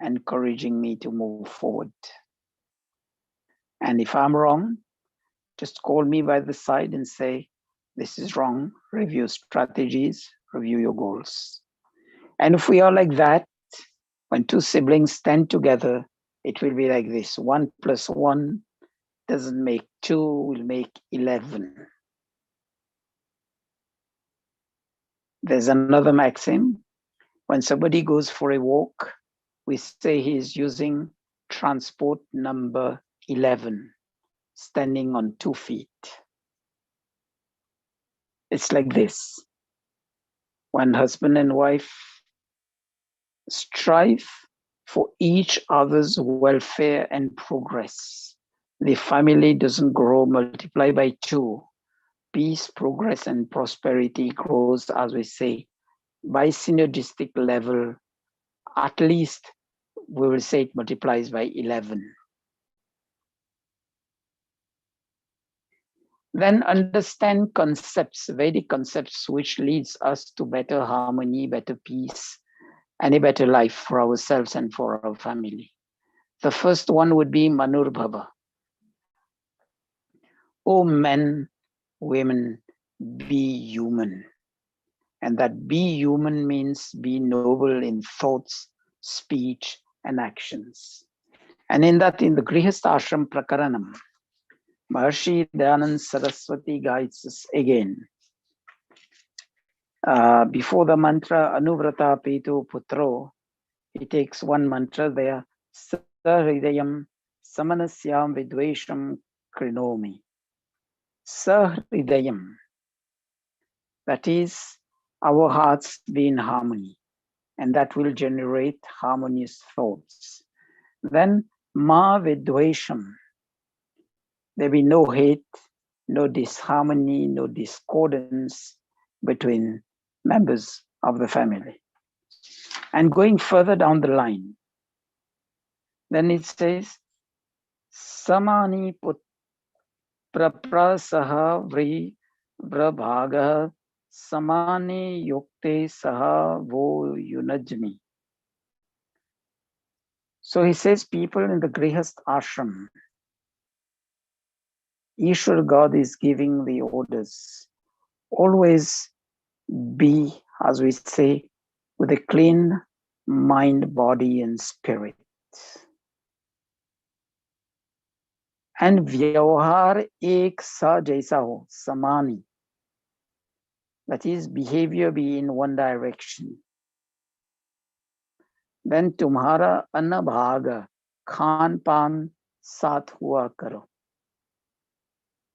encouraging me to move forward. And if I'm wrong, just call me by the side and say, this is wrong, review strategies, review your goals. And if we are like that, when two siblings stand together, it will be like this. 1 + 1 doesn't make 2, will make 11. There's another maxim. When somebody goes for a walk, we say he is using transport number 11, standing on 2 feet. It's like this. When husband and wife strive for each other's welfare and progress, the family doesn't grow, multiply by 2. Peace, progress, and prosperity grows, as we say, by synergistic level. At least we will say it multiplies by 11. Then understand concepts, Vedic concepts, which leads us to better harmony, better peace, and a better life for ourselves and for our family. The first one would be Manurbhava. O men, women, be human. And that be human means be noble in thoughts, speech, and actions. And in that, in the Grihastha Ashram Prakaranam, Maharshi Dayanand Saraswati guides us again. Before the mantra Anuvrata Petu Putro, he takes one mantra there, Sahridayam Samanasyam Vidvesham Krinomi. Sahridayam, that is, our hearts be in harmony, and that will generate harmonious thoughts. Then Ma Vidvesham, there be no hate, no disharmony, no discordance between members of the family. And going further down the line, then it says, Samani Praprasaha Vri Vrabhaga Samani Yukte Saha Vo Yunajmi. So he says, people in the Grihast Ashram, Ishwar God is giving the orders. Always be, as we say, with a clean mind, body, and spirit. And vyavhar ek sa jaisa ho, samani. That is, behavior be in one direction. Then tumhara annabhaga, khan pan saath hua karo.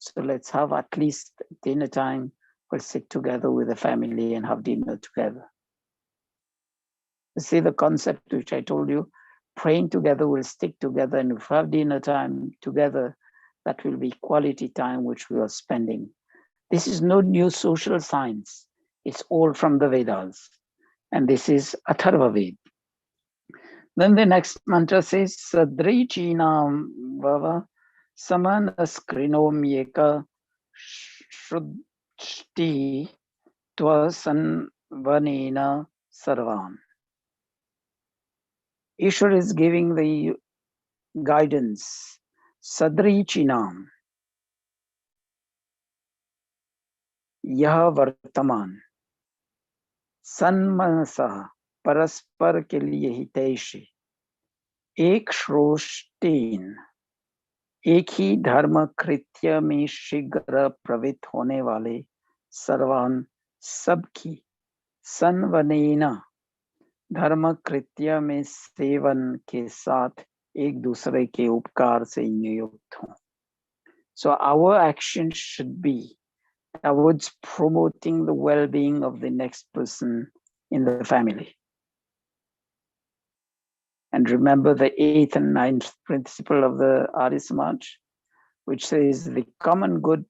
So let's have at least dinner time. We'll sit together with the family and have dinner together. You see the concept which I told you, praying together, we'll stick together, and if we have dinner time together, that will be quality time which we are spending. This is no new social science. It's all from the Vedas. And this is Atharva Ved. Then the next mantra says, Sadri Chinam Vava Samanaskrinom Yeka Shrushti Tvasanvanena Sarvan. Ishwar is giving the guidance. Sadri Chinam Yah Vartaman Sanmanasa परस्पर के लिए हितैषी एक श्रोष्टीन एक ही धर्म कृत्य में शीघ्र प्रवृत्त होने वाले सर्वान सबकी संवनेना धर्म कृत्य में सेवन के साथ एक दूसरे के उपकार से नियुक्त हों. So our action should be towards promoting the well-being of the next person in the family. And remember the 8th and 9th principle of the Arya Samaj, which says the common good,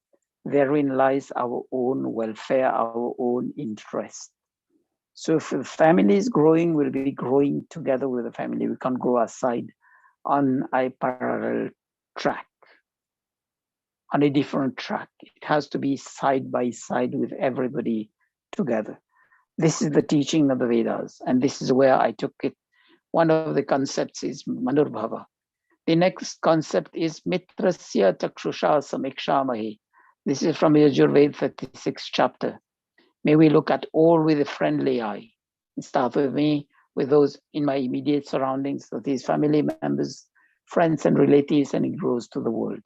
therein lies our own welfare, our own interest. So if the family is growing, we'll be growing together with the family. We can't go aside on a parallel track, on a different track. It has to be side by side with everybody together. This is the teaching of the Vedas, and this is where I took it. One of the concepts is Manurbhava. The next concept is Mitrasya Chakshusha Samikshamahi. This is from Yajurveda 36th chapter. May we look at all with a friendly eye. It starts with me, with those in my immediate surroundings, with his family members, friends and relatives, and it grows to the world.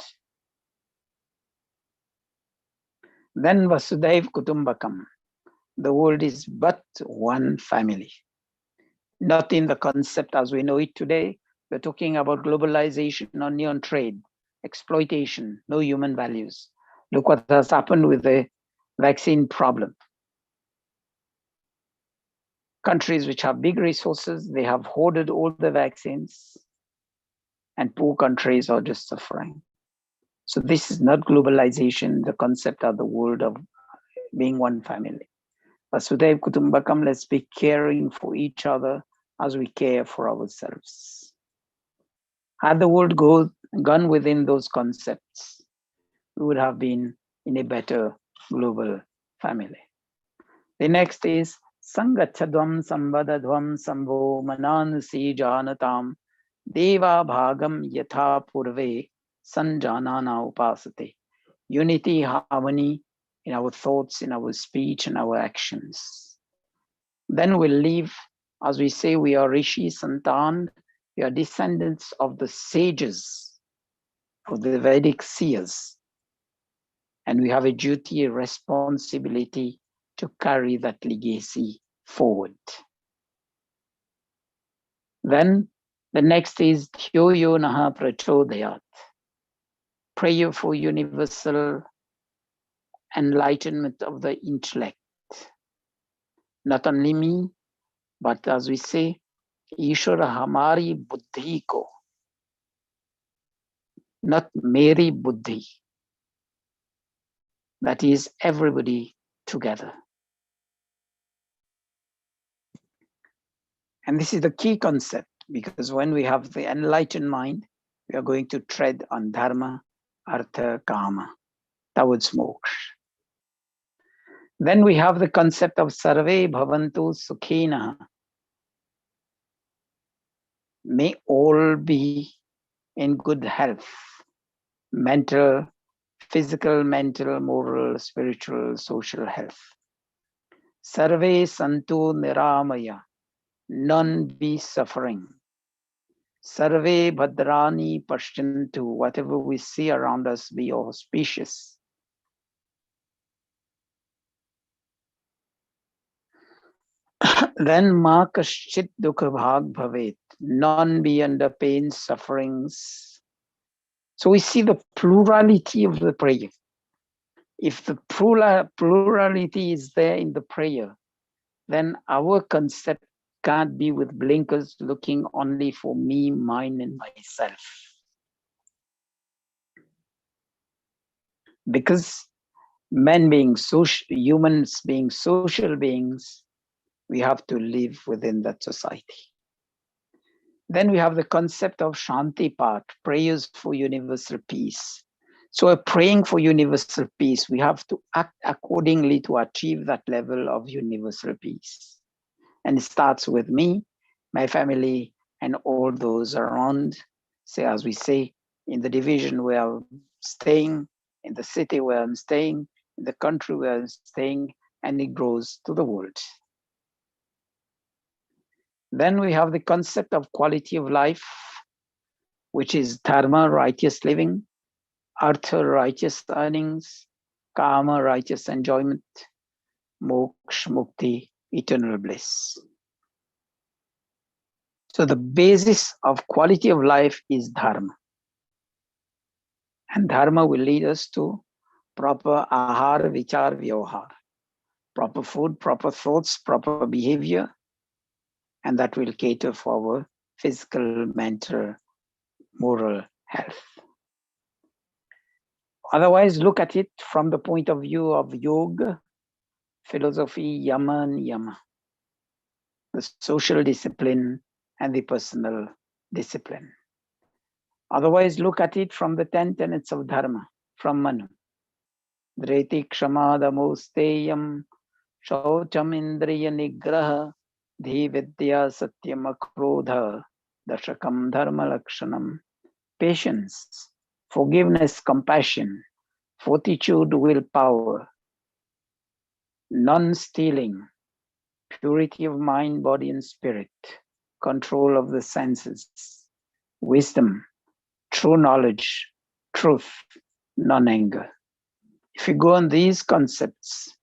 Then Vasudhaiv Kutumbakam. The world is but one family. Not in the concept as we know it today. We're talking about globalization, only on trade, exploitation, no human values. Look what has happened with the vaccine problem. Countries which have big resources, they have hoarded all the vaccines, and poor countries are just suffering. So this is not globalization, the concept of the world of being one family. Vasudhaiv Kutumbakam, let's be caring for each other as we care for ourselves. Had the world gone within those concepts, we would have been in a better global family. The next is Sangachadvam Sambadadvam Sambho Manansi Janatam Deva Bhagam Yatha Purve Sanjanana Upasate. Unity, harmony in our thoughts, in our speech, and our actions. Then we'll live, as we say, we are Rishi Santan, we are descendants of the sages, of the Vedic seers. And we have a duty, a responsibility to carry that legacy forward. Then the next is Dhyoyo Naha Prachodayat. Prayer for universal enlightenment of the intellect. Not only me, but as we say, Ishwara Hamari Buddhi Ko. Not Meri Buddhi. That is everybody together. And this is the key concept, because when we have the enlightened mind, we are going to tread on Dharma, Artha, Kama, towards moksha. Then we have the concept of Sarve Bhavantu Sukhina. May all be in good health, mental, physical, mental, moral, spiritual, social health. Sarve Santu Niramaya. None be suffering. Sarve Bhadrani Pashyantu. Whatever we see around us be auspicious. Then Ma Kaschit Dukha Bhag Bhavet. None be under pain, sufferings. So we see the plurality of the prayer. If the plurality is there in the prayer, then our concept can't be with blinkers looking only for me, mine, and myself. Because humans being social beings, we have to live within that society. Then we have the concept of Shanti Path, prayers for universal peace. So praying for universal peace, we have to act accordingly to achieve that level of universal peace. And it starts with me, my family, and all those around. Say, as we say, in the division where I'm staying, in the city where I'm staying, in the country where I'm staying, and it grows to the world. Then we have the concept of quality of life, which is dharma, righteous living, artha, righteous earnings, kama, righteous enjoyment, moksha, mukti, eternal bliss. So the basis of quality of life is dharma. And dharma will lead us to proper ahar, vichar, vyavahar, proper food, proper thoughts, proper behavior, and that will cater for our physical, mental, moral health. Otherwise, look at it from the point of view of yoga, philosophy, yama, niyama, the social discipline and the personal discipline. Otherwise, look at it from the 10 tenets of dharma, from Manu. Dreti kshamadamosteyam shaucham indriya nigraha dhi vidya satyam akrodha dashakam dharma lakshanam. Patience, forgiveness, compassion, fortitude, willpower, non-stealing, purity of mind, body, and spirit, control of the senses, wisdom, true knowledge, truth, non-anger. If you go on these concepts,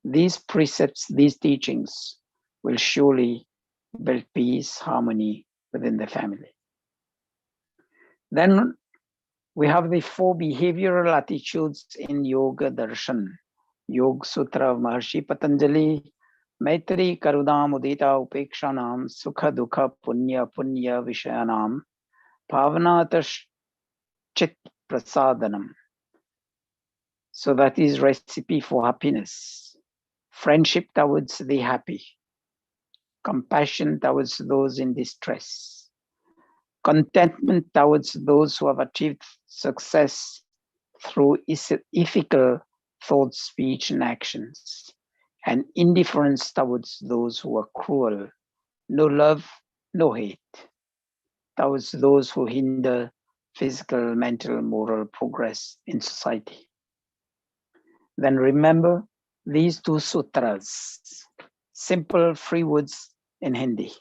these precepts, these teachings will surely build peace, harmony within the family. Then we have the 4 behavioral attitudes in Yoga Darshan. Yoga Sutra of Maharshi Patanjali, Maitri Karuna Mudita Upekshanam, Sukha Dukha Punya Punya Vishayanam, Bhavanatash Chit Prasadanam. So that is recipe for happiness. Friendship towards the happy. Compassion towards those in distress. Contentment towards those who have achieved success through ethical thoughts, speech, and actions. And indifference towards those who are cruel. No love, no hate. Towards those who hinder physical, mental, moral progress in society. Then remember these 2 sutras, simple free words in Hindi.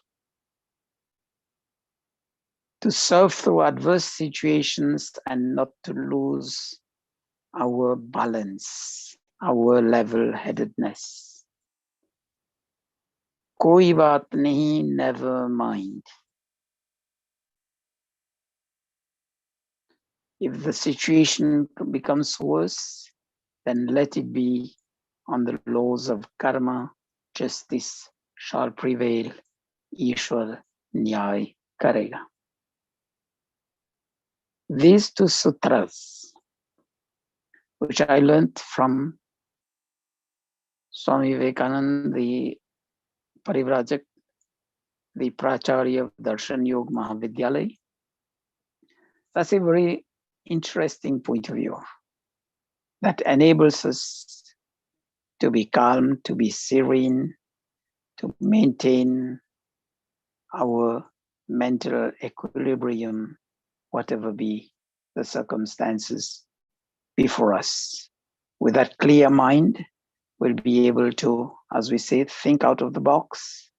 To serve through adverse situations and not to lose our balance, our level-headedness. Koi baat nahi, never mind. If the situation becomes worse, then let it be on the laws of karma, justice shall prevail. Ishwar Nyay Karega. These 2 sutras, which I learned from Swami Vivekananda, the Parivrajak, the Pracharya of Darshan Yoga Mahavidyalaya. That's a very interesting point of view that enables us to be calm, to be serene, to maintain our mental equilibrium, whatever be the circumstances before us. With that clear mind, we'll be able to, as we say, think out of the box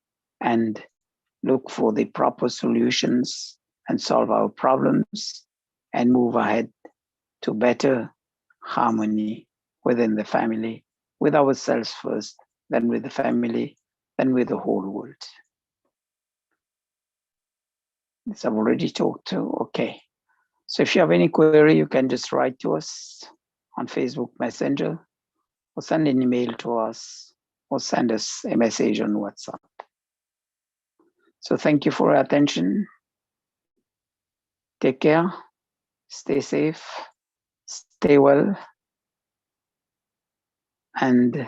and look for the proper solutions and solve our problems and move ahead to better harmony within the family, with ourselves first, then with the family, then with the whole world. This I've already talked to. Okay. So if you have any query, you can just write to us on Facebook Messenger or send an email to us or send us a message on WhatsApp. So thank you for your attention. Take care. Stay safe. Stay well. And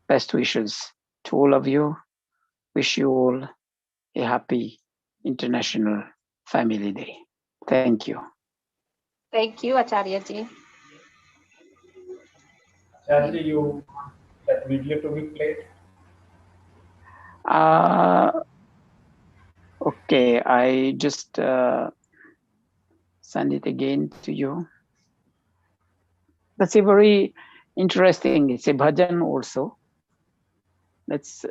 best wishes to all of you. Wish you all a happy International Family Day. Thank you. Thank you, Acharya ji. Charlie, you want that video to be played? Okay, I just send it again to you. That's a very interesting. It's a bhajan also. Let's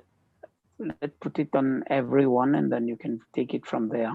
put it on everyone, and then you can take it from there.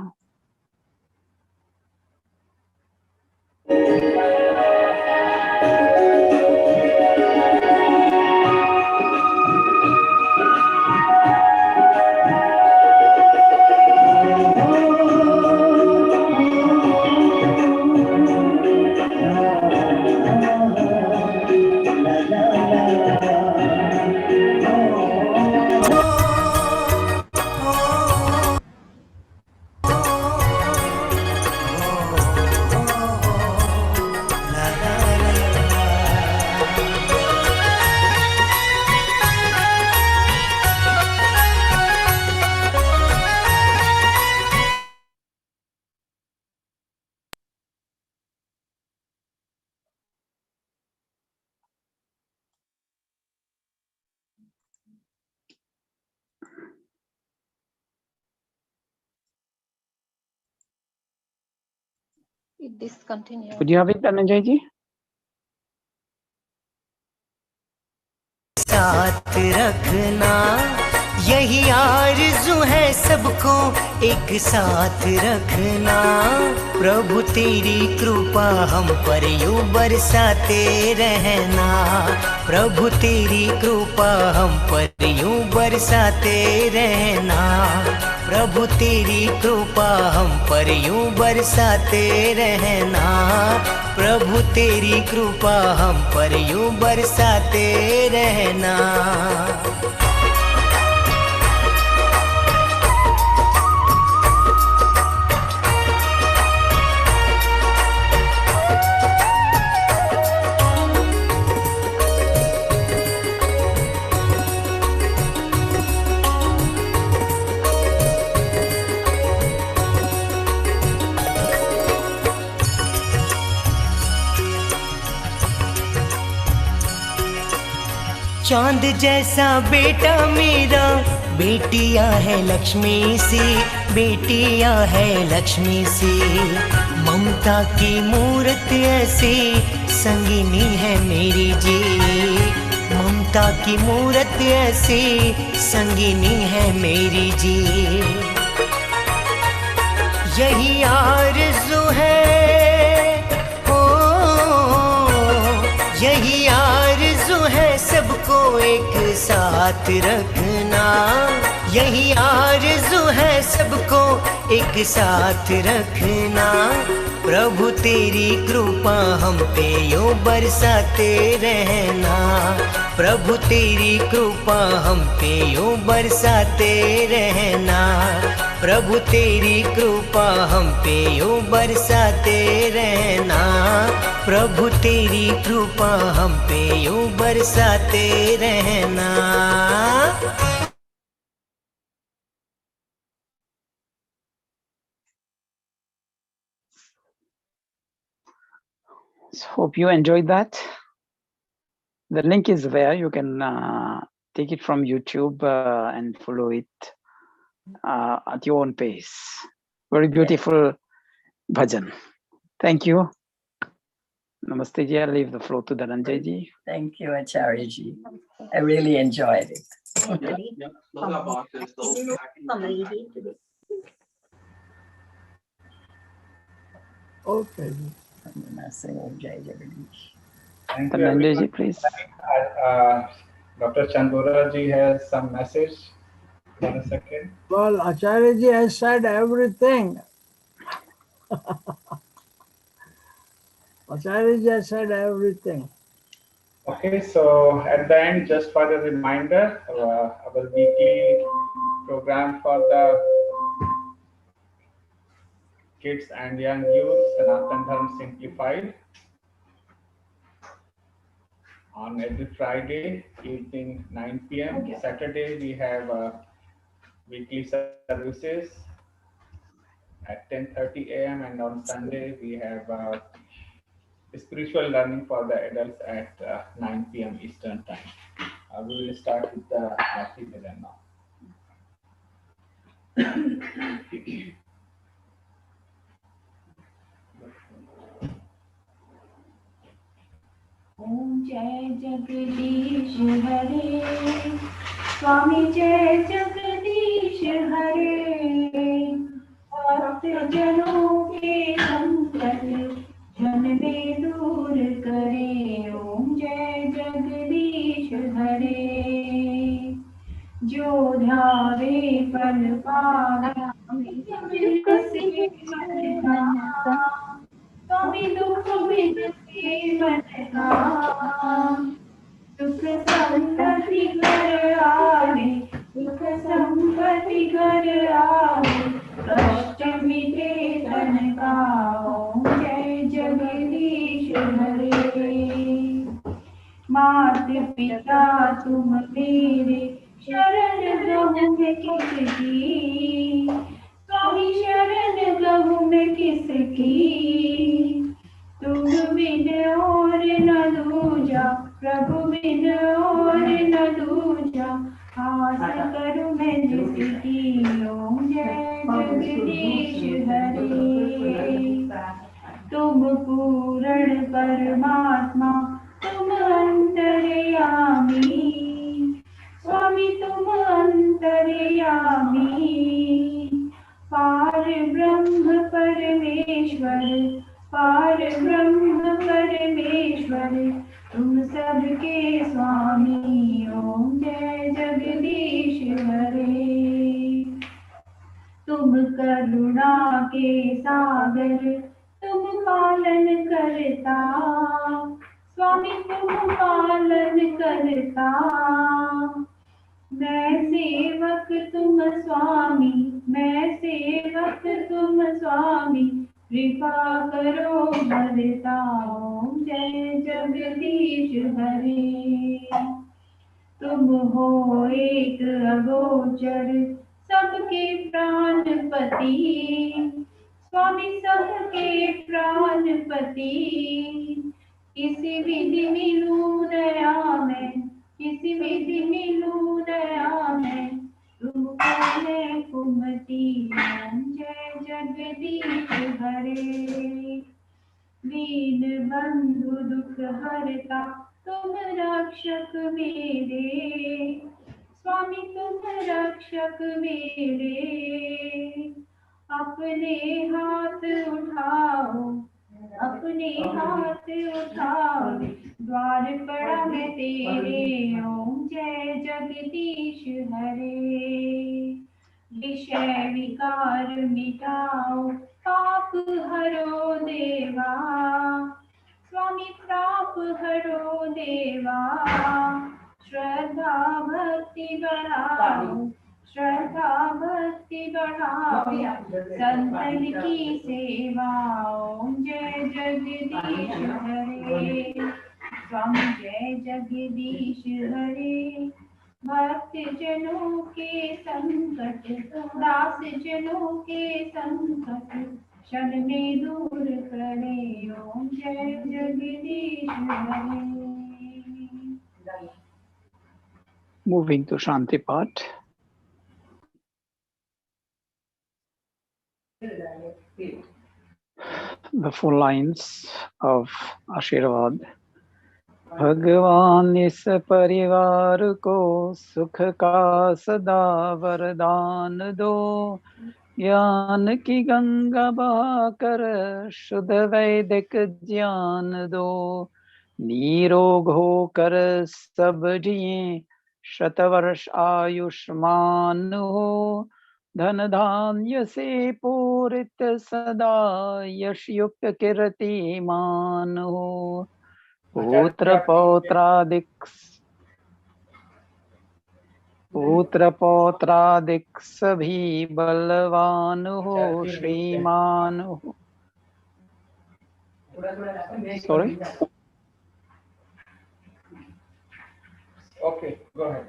It discontinued. Could you have it, Dhananjay ji? साथ रखना यही आरज़ू है सबको एक साथ रखना प्रभु तेरी कृपा हम पर यूं बरसाते रहना प्रभु तेरी कृपा हम पर यूं बरसाते रहना प्रभु तेरी कृपा हम पर यूं बरसाते रहना प्रभु तेरी कृपा हम पर यूं बरसाते रहना चांद जैसा बेटा मेरा बेटिया है लक्ष्मी सी बेटिया है लक्ष्मी सी ममता की मूर्त ऐसी संगिनी है मेरी जी ममता की मूर्त ऐसी संगिनी है मेरी जी यही आरज़ू है हो यही आरज़ू है सबको एक साथ रखना यही आरज़ू है सबको एक साथ रखना प्रभु तेरी कृपा हम पे यूं बरसाते रहना प्रभु तेरी कृपा हम पे यूं बरसाते रहना प्रभु तेरी कृपा हम पे यूं बरसाते रहना प्रभु तेरी कृपा हम पे यूं बरसाते रहना So hope you enjoyed that. The link is there. You can take it from YouTube and follow it at your own pace. Very beautiful bhajan. Thank you. Namaste ji. I'll leave the floor to Dhananjay ji. Thank you, Acharya ji. I really enjoyed it. Okay. Thank you, Dhananjay ji, everyone. please. Dr. Chandora ji has some message. One second. Well, Acharya ji has said everything. Acharya ji has said everything. Okay, so at the end, just for the reminder, our weekly program for the Kids and Young Youth, Sanatan Dharma Simplified. On every Friday evening 9 p.m. Okay. Saturday we have weekly services at 10:30 a.m. and on Sunday we have spiritual learning for the adults at 9 p.m. Eastern Time. We will start with the Bhakti Bhajan now. ओम जय जगदीश हरे स्वामी जय जगदीश हरे भक्त जनों के संकट जन में दूर करे ओम जय जगदीश हरे जो ध्यावे फल पावे स्वामी दुख बिनते मन का सुख संपत्ति घर आवे सुख संपत्ति घर आवे कष्ट मिटे तन का ओम जय जगदीश हरे मात पिता तुम मेरे शरण गहूँ में किसकी स्वामी शरण गहूँ में किसकी तुम बिन और न दूजा प्रभु बिन और न दूजा आस करूँ मैं जिसकी ओम जय जगदीश हरे तुम पूर्ण परमात्मा तुम अंतर्यामी स्वामी तुम अंतर्यामी पार ब्रह्म परमेश्वर पार ब्रह्म परमेश्वर तुम सबके स्वामी ओम जय जगदीश हरे तुम करुणा के सागर तुम पालन करता स्वामी तुम पालन करता मैं सेवक तुम स्वामी मैं सेवक तुम स्वामी कृपा करो भरता ओम जय जगदीश हरे तुम हो एक अगोचर सबके प्राणपति स्वामी सबके प्राणपति किसी विधि मिलूं दया में किसी विधि मिलूं दया में तुमको है कुमति ओम जय जगदीश हरे दीन बंधु दुख हरता तुम रक्षक मेरे स्वामी तुम रक्षक मेरे अपने हाथ उठाओ अपने हाथ उठाओ द्वार पड़ा है तेरे ओम जय जगदीश हरे विषय विकार मिटाओ पाप हरो देवा स्वामी पाप हरो देवा श्रद्धा भक्ति बढ़ाओ श्रद्धा भक्ति बढ़ाओ संतन की सेवा ओम जय जगदीश हरे स्वामी जय जगदीश हरे भक्त जनों के संकट दास जनों के संकट क्षण में दूर करे ओम जय जगदीश हरे Moving to Shanti Path. The 4 lines of Ashirvad. भगवान इस परिवार को सुख का सदा वरदान दो ज्ञान की गंगा बहाकर शुद्ध वैदिक ज्ञान दो निरोग होकर सब जिए शतवर्ष आयुष्मान हो धन धान्य से पूरित सदा यश युक्त कीर्तिमान हो पुत्र पौत्रादिक पुत्र पौत्रादिक सभी बलवान हो श्रीमान हो. Sorry. Okay, go ahead.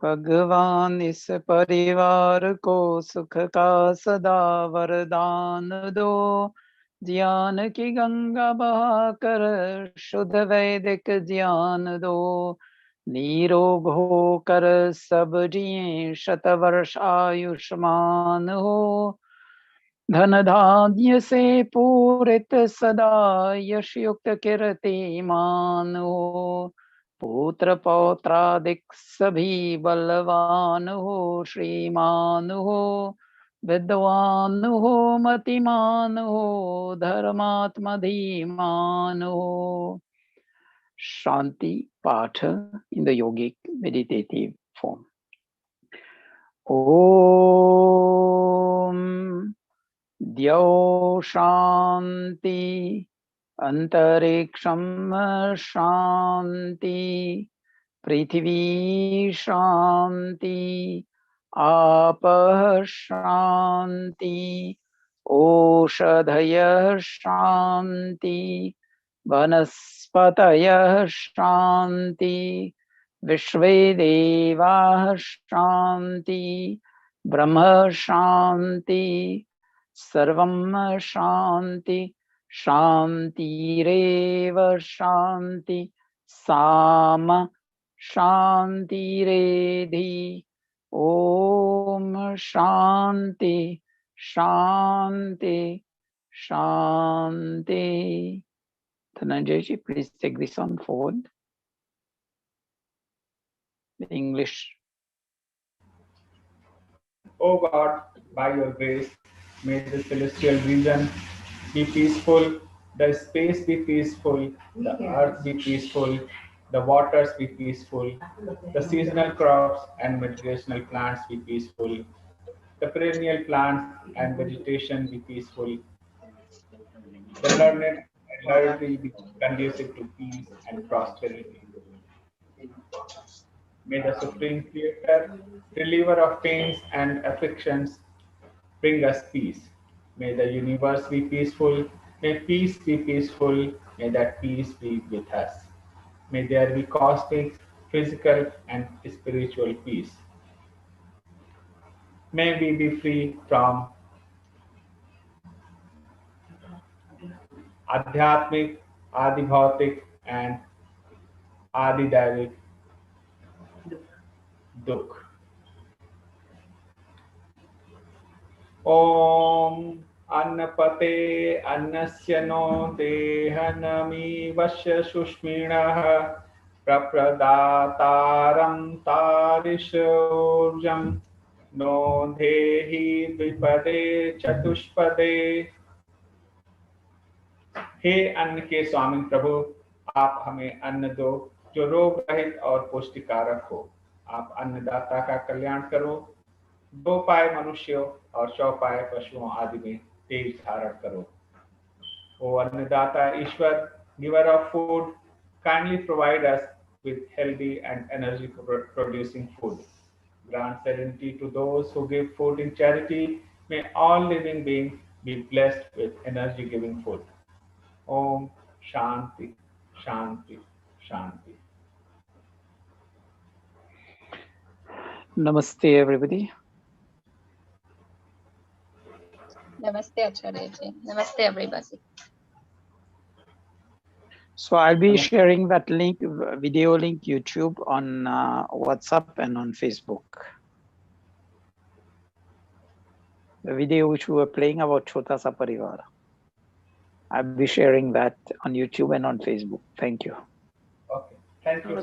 भगवान इस परिवार को सुख का सदा वरदान दो. ज्ञान की गंगा बहाकर शुद्ध वैदिक ज्ञान दो. निरोग होकर सब जिए शतवर्ष आयुष्मान हो. धन धान्य से पूरित सदा यश युक्त कीर्तिमान हो. पुत्र पौत्रादिक सभी बलवान हो श्रीमान हो. विद्वान हो मतिमान हो धर्मात्मा धीमान हो. शांति पाठ in the yogic meditative form. Om द्यौ शांति अंतरिक्षम शांति पृथ्वी शांति आपः शांति ओषधयः शांति वनस्पतयः शांति विश्वे देवाः शांति ब्रह्म शांति सर्वं शांति शांतिरेव शांति साम शांतिरेधि. ओम शांति शांति शांति. Dhananjay ji, please take this on forward. The English. O God, by your grace, may the celestial region be peaceful, the space be peaceful, the earth be peaceful, the waters be peaceful, the seasonal crops and medicinal plants be peaceful, the perennial plants and vegetation be peaceful, the learned and learned be conducive to peace and prosperity. May the Supreme Creator, reliever of pains and afflictions, bring us peace. May the universe be peaceful. May peace be peaceful. May that peace be with us. May there be cosmic, physical, and spiritual peace. May we be free from adhyatmic, adibhautik, and adidaivic dukh. Om Annapate Annasya no Dehanami Vasya Shushminah Prapradataram Tarishurjam No Dehi Dvipade Chatushpade. हे अन्न के स्वामी प्रभु, आप हमें अन्न दो जो रोग रहित और पुष्टिकारक हो. आप अन्नदाता का कल्याण करो. 2 पाए मनुष्यों और 100 पाए पशुओं आदि में तेज धारण करो. O अन्नदाता ईश्वर, giver of food, kindly provide us with healthy and energy producing food. Grant serenity to those who give food in charity. May all living beings be blessed with energy giving food. Om Shanti Shanti Shanti. Namaste everybody. Namaste, Acharya ji. Namaste, everybody. So I'll be sharing that link, video link, YouTube on WhatsApp and on Facebook. The video which we were playing about Chota Sa Parivar. I'll be sharing that on YouTube and on Facebook. Thank you. Okay, thank you.